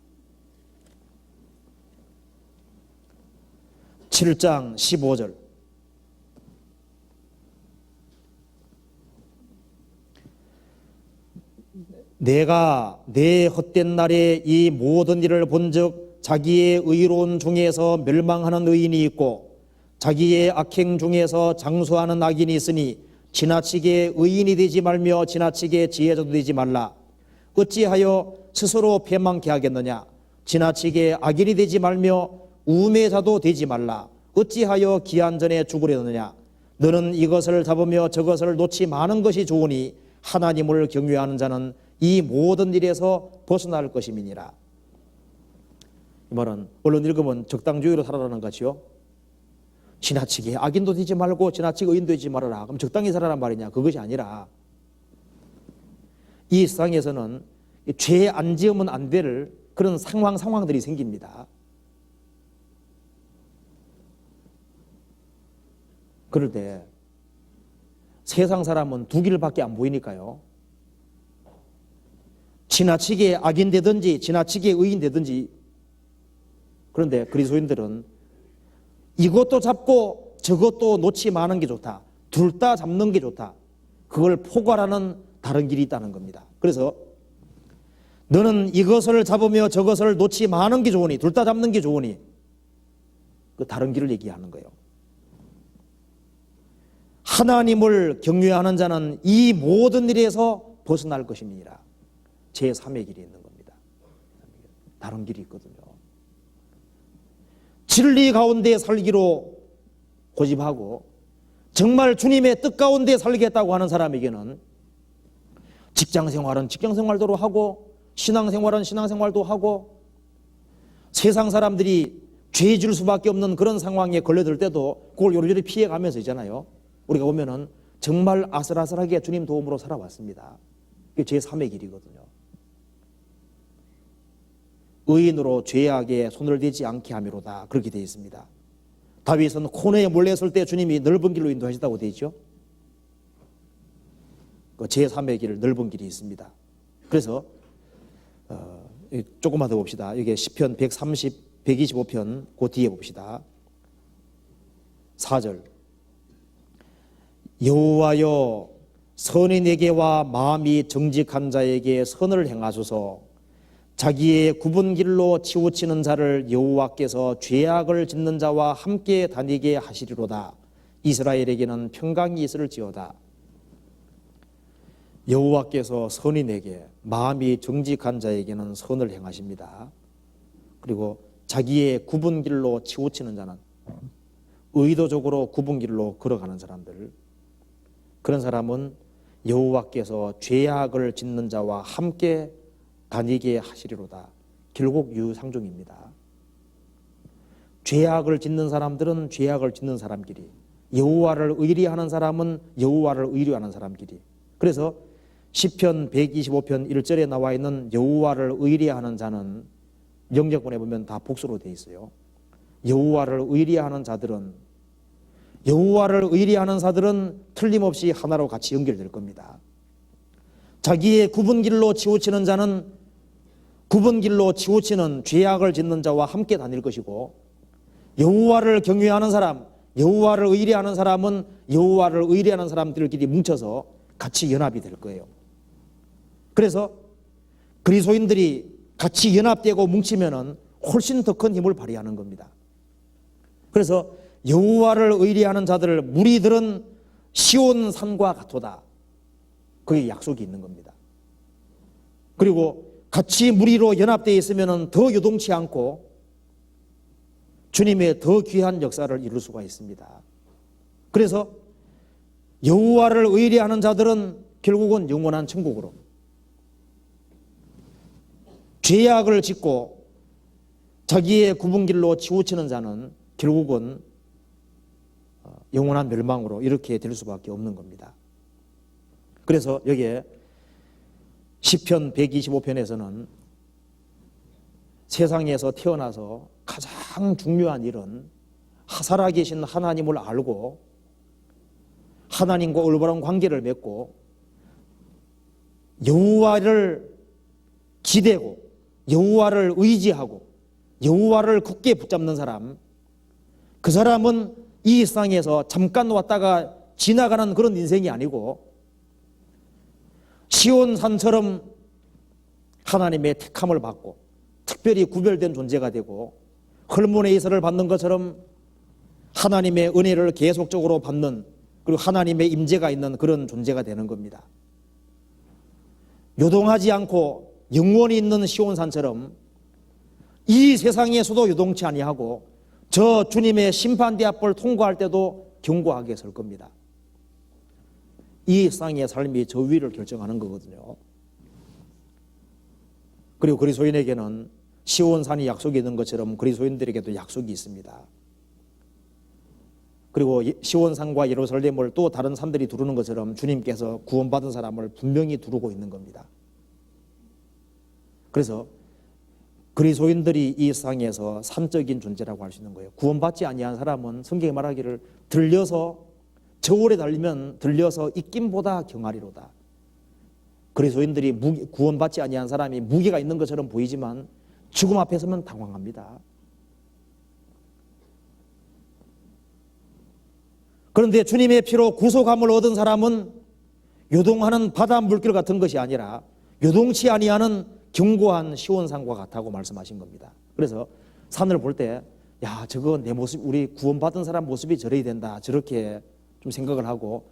7장 15절. 내가 내 헛된 날에 이 모든 일을 본즉 자기의 의로운 중에서 멸망하는 의인이 있고 자기의 악행 중에서 장수하는 악인이 있으니 지나치게 의인이 되지 말며 지나치게 지혜자도 되지 말라. 어찌하여 스스로 패망케 하겠느냐? 지나치게 악인이 되지 말며 우매자도 되지 말라. 어찌하여 기한 전에 죽으려느냐? 너는 이것을 잡으며 저것을 놓지 마는 것이 좋으니 하나님을 경외하는 자는 이 모든 일에서 벗어날 것임이니라. 이 말은 얼른 읽으면 적당주의로 살아라는 것이요, 지나치게 악인도 되지 말고 지나치게 의인도 되지 말아라. 그럼 적당히 살아란 말이냐? 그것이 아니라 이 세상에서는 죄 안 지으면 안 될 그런 상황들이 생깁니다. 그럴 때 세상 사람은 두 길밖에 안 보이니까요, 지나치게 악인 되든지 지나치게 의인 되든지. 그런데 그리스도인들은 이것도 잡고 저것도 놓지 마는 게 좋다. 둘 다 잡는 게 좋다. 그걸 포괄하는 다른 길이 있다는 겁니다. 그래서 너는 이것을 잡으며 저것을 놓지 마는 게 좋으니, 둘 다 잡는 게 좋으니, 그 다른 길을 얘기하는 거예요. 하나님을 경외하는 자는 이 모든 일에서 벗어날 것임이니라. 제3의 길이 있는 겁니다. 다른 길이 있거든요. 진리 가운데 살기로 고집하고 정말 주님의 뜻 가운데 살겠다고 하는 사람에게는 직장생활은 직장생활대로 하고 신앙생활은 신앙생활도 하고 세상 사람들이 죄 질 수밖에 없는 그런 상황에 걸려들 때도 그걸 요리조리 피해가면서 있잖아요. 우리가 보면은 정말 아슬아슬하게 주님 도움으로 살아왔습니다. 이게 제3의 길이거든요. 의인으로 죄악에 손을 대지 않게 하미로다. 그렇게 되어 있습니다. 다윗은 코너에 몰래 설 때 주님이 넓은 길로 인도하시다고 되어 있죠. 그 제3의 길, 넓은 길이 있습니다. 그래서 조금만 더 봅시다. 이게 시편 125편 그 뒤에 봅시다. 4절. 여호와여, 선인에게와 마음이 정직한 자에게 선을 행하소서. 자기의 굽은 길로 치우치는 자를 여호와께서 죄악을 짓는 자와 함께 다니게 하시리로다. 이스라엘에게는 평강이 있을지어다. 여호와께서 선인에게, 마음이 정직한 자에게는 선을 행하십니다. 그리고 자기의 굽은 길로 치우치는 자는, 의도적으로 굽은 길로 걸어가는 사람들, 그런 사람은 여호와께서 죄악을 짓는 자와 함께 다니게 하시리로다. 결국 유상종입니다. 죄악을 짓는 사람들은 죄악을 짓는 사람끼리, 여호와를 의리하는 사람은 여호와를 의리하는 사람끼리. 그래서 시편 125편 1절에 나와 있는 여호와를 의리하는 자는 영역본에 보면 다 복수로 되어 있어요. 여호와를 의리하는 자들은, 여호와를 의리하는 자들은 틀림없이 하나로 같이 연결될 겁니다. 자기의 굽은 길로 치우치는 자는 굽은 길로 치우치는 죄악을 짓는 자와 함께 다닐 것이고, 여호와를 경외하는 사람, 여호와를 의리하는 사람은 여호와를 의리하는 사람들끼리 뭉쳐서 같이 연합이 될 거예요. 그래서 그리스도인들이 같이 연합되고 뭉치면은 훨씬 더 큰 힘을 발휘하는 겁니다. 그래서 여호와를 의리하는 자들, 무리들은 시온 산과 같도다. 그게 약속이 있는 겁니다. 그리고 같이 무리로 연합되어 있으면 더 요동치 않고 주님의 더 귀한 역사를 이룰 수가 있습니다. 그래서 여호와를 의리하는 자들은 결국은 영원한 천국으로, 죄악을 짓고 자기의 굽은 길로 치우치는 자는 결국은 영원한 멸망으로 이렇게 될 수밖에 없는 겁니다. 그래서 여기에 시편 125편에서는 세상에서 태어나서 가장 중요한 일은 살아계신 하나님을 알고 하나님과 올바른 관계를 맺고 여호와를 기대고 여호와를 의지하고 여호와를 굳게 붙잡는 사람, 그 사람은 이 세상에서 잠깐 왔다가 지나가는 그런 인생이 아니고 시온산처럼 하나님의 택함을 받고 특별히 구별된 존재가 되고, 헐몬의 이서를 받는 것처럼 하나님의 은혜를 계속적으로 받는, 그리고 하나님의 임재가 있는 그런 존재가 되는 겁니다. 요동하지 않고 영원히 있는 시온산처럼 이 세상에서도 요동치 아니하고 저 주님의 심판대 앞을 통과할 때도 견고하게 설 겁니다. 이 세상의 삶이 저 위를 결정하는 거거든요. 그리고 그리스도인에게는 시온산이 약속이 있는 것처럼 그리스도인들에게도 약속이 있습니다. 그리고 시온산과 예루살렘을 또 다른 산들이 두르는 것처럼 주님께서 구원받은 사람을 분명히 두르고 있는 겁니다. 그래서 그리스도인들이 이 세상에서 산적인 존재라고 할 수 있는 거예요. 구원받지 아니한 사람은 성경이 말하기를 들려서 저울에 달리면 들려서 입김보다 경하리로다. 그리스도인들이 구원받지 아니한 사람이 무게가 있는 것처럼 보이지만 죽음 앞에 서면 당황합니다. 그런데 주님의 피로 구속함을 얻은 사람은 요동하는 바다 물결 같은 것이 아니라 요동치 아니하는 견고한 시온산과 같다고 말씀하신 겁니다. 그래서 산을 볼 때, 야, 저거 내 모습, 우리 구원받은 사람 모습이 저래야 된다, 저렇게 좀 생각을 하고,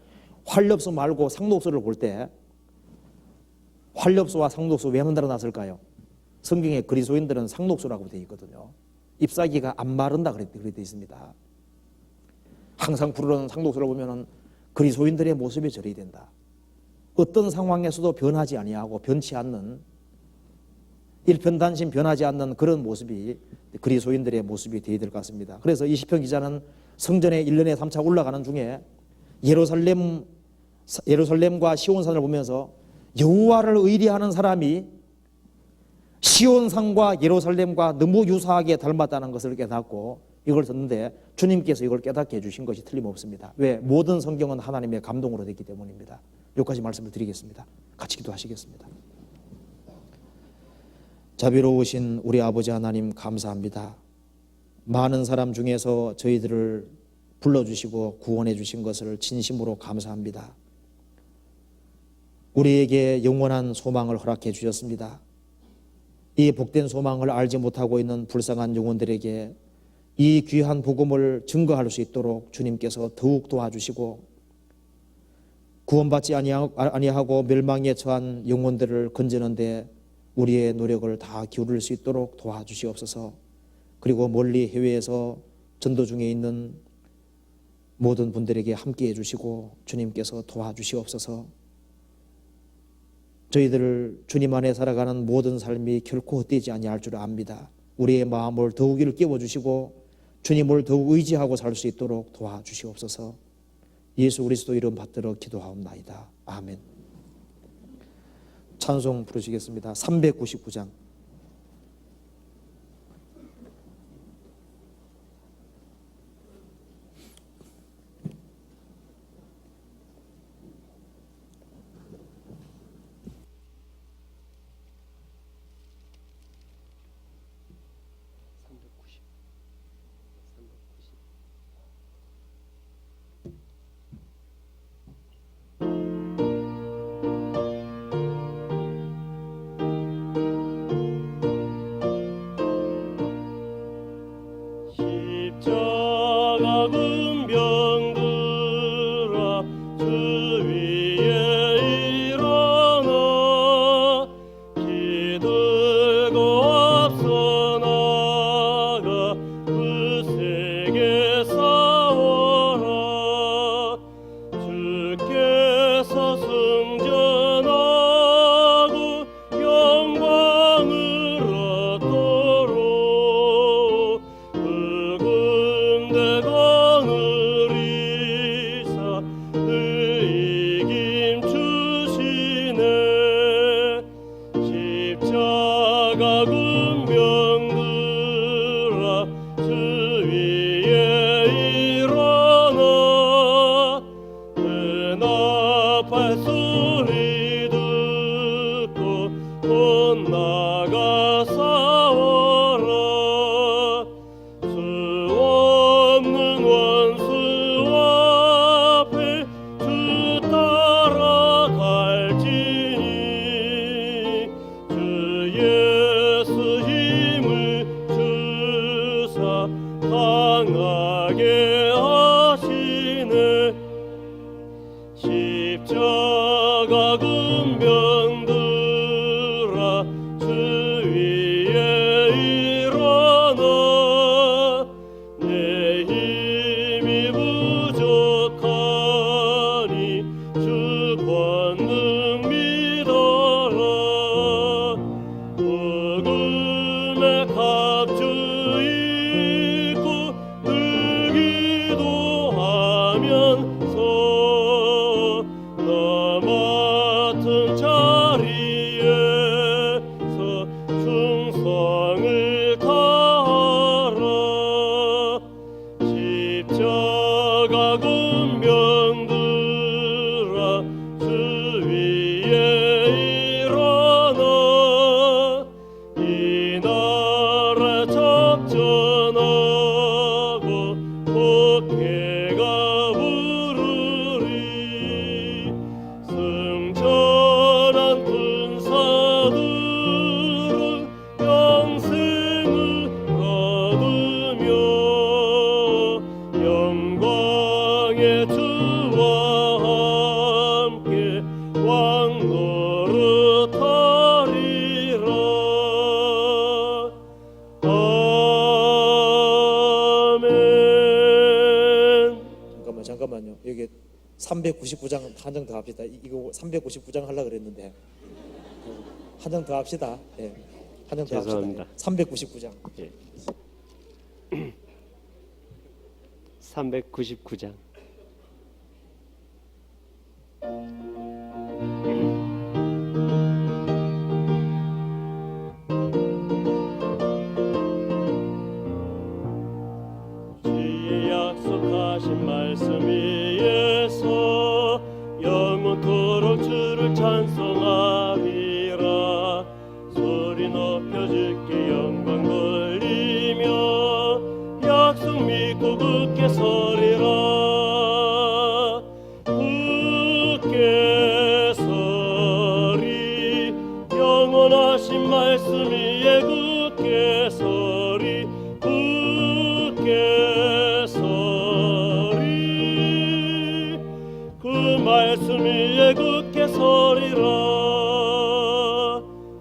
활엽소 말고 상록소를 볼 때, 활엽소와 상록소 왜 만들어 놨을까요? 성경에 그리스도인들은 상록소라고 되어 있거든요. 잎사귀가 안 마른다 그렇게 되어 있습니다. 항상 부르는 상록소를 보면은 그리스도인들의 모습이 저래야 된다. 어떤 상황에서도 변하지 아니하고 변치 않는, 일편단심 변하지 않는 그런 모습이 그리스도인들의 모습이 되어야 될 것 같습니다. 그래서 이 시편 기자는 성전에 1년에 3차 올라가는 중에 예루살렘과 시온산을 보면서 여호와를 의리하는 사람이 시온산과 예루살렘과 너무 유사하게 닮았다는 것을 깨닫고 이걸 듣는데, 주님께서 이걸 깨닫게 해주신 것이 틀림없습니다. 왜? 모든 성경은 하나님의 감동으로 됐기 때문입니다. 여기까지 말씀을 드리겠습니다. 같이 기도하시겠습니다. 자비로우신 우리 아버지 하나님, 감사합니다. 많은 사람 중에서 저희들을 불러주시고 구원해 주신 것을 진심으로 감사합니다. 우리에게 영원한 소망을 허락해 주셨습니다. 이 복된 소망을 알지 못하고 있는 불쌍한 영혼들에게 이 귀한 복음을 증거할 수 있도록 주님께서 더욱 도와주시고, 구원받지 아니하고 멸망에 처한 영혼들을 건지는데 우리의 노력을 다 기울일 수 있도록 도와주시옵소서. 그리고 멀리 해외에서 전도 중에 있는 모든 분들에게 함께해 주시고 주님께서 도와주시옵소서. 저희들 주님 안에 살아가는 모든 삶이 결코 헛되지 아니할 줄 압니다. 우리의 마음을 더욱이를 깨워주시고 주님을 더욱 의지하고 살 수 있도록 도와주시옵소서. 예수 그리스도 이름 받들어 기도하옵나이다. 아멘. 찬송 부르시겠습니다. 399장. 잠깐만요. 여기 399장 한 장 더 합시다. 이거 399장 하려고 그랬는데 한 장 더 합시다. 예. 한 장 더 합시다. 399장. 예. 399장. 주의 약속하신 말씀 위에서 영원토록 주를 찬송하리라. 소리 높여 주께 영광 돌리며 약속 믿고 굳게 서리라. 굳게 서리 영원하신 말씀 위에 굳게 서리. 굳게 서리 그 말씀 위에 굳게 서리라.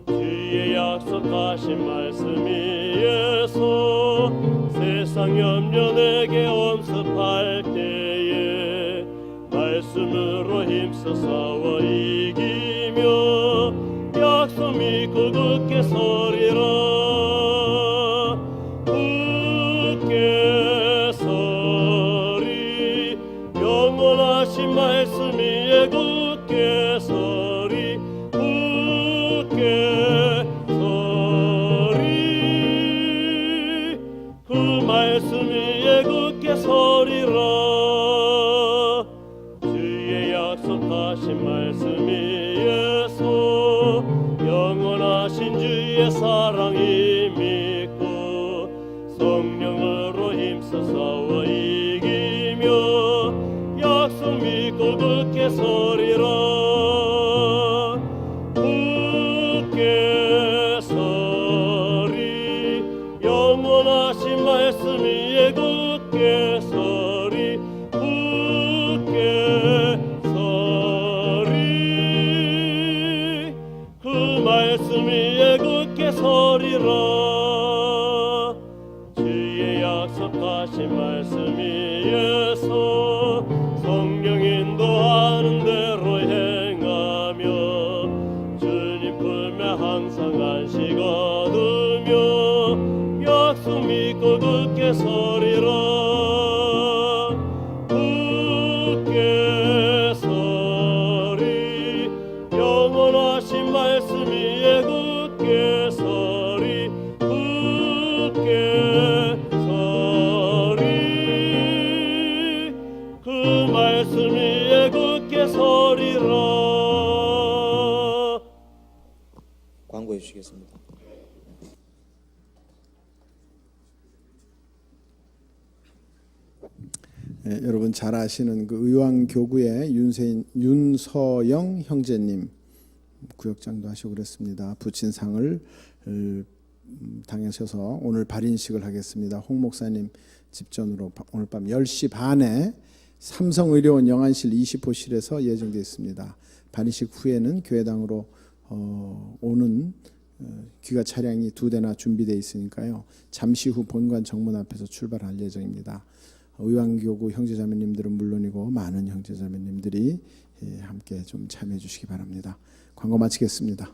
주의 약속하신 말씀 위에서 세상 염려 내게 엄습할 때에 말씀으로 힘써 싸워 이기며 약속 믿고 굳게 서리라. 굳게 서리 영원하신 말씀 위에 굳게 서리. 굳게 서리 그 말씀 위에 굳게 서리라. 주의 약속하신 말씀 위에서 영원하신 주의 사랑이 믿고 성령으로 힘써 싸워 이기며 약속 믿고 굳게 서리라. 굳게 서리 영원하신 말씀 위에 굳게 서리. 굳게 서리 그 말씀 위에 굳게 서리라. 주의 약속하신 말씀 위에서 성령 인도하는 대로 행하며 주님 품에 항상 안식 얻으며 약속 믿고 굳게 서리라. 굳게 서리 영원하신 말씀 위에 굳게 서리. 굳게 서리 그 말씀 위에 굳게 서리라. 광고해 주시겠습니다. 여러분 잘 아시는 그 의왕교구의 윤서영 형제님 구역장도 하시고 그랬습니다. 부친상을 당하셔서 오늘 발인식을 하겠습니다. 홍 목사님 집전으로 오늘 밤 10시 반에 삼성의료원 영안실 20호실에서 예정되어 있습니다. 발인식 후에는 교회당으로 오는 귀가 차량이 2대나 준비되어 있으니까요. 잠시 후 본관 정문 앞에서 출발할 예정입니다. 의왕교구 형제자매님들은 물론이고 많은 형제자매님들이 함께 좀 참여해 주시기 바랍니다. 광고 마치겠습니다.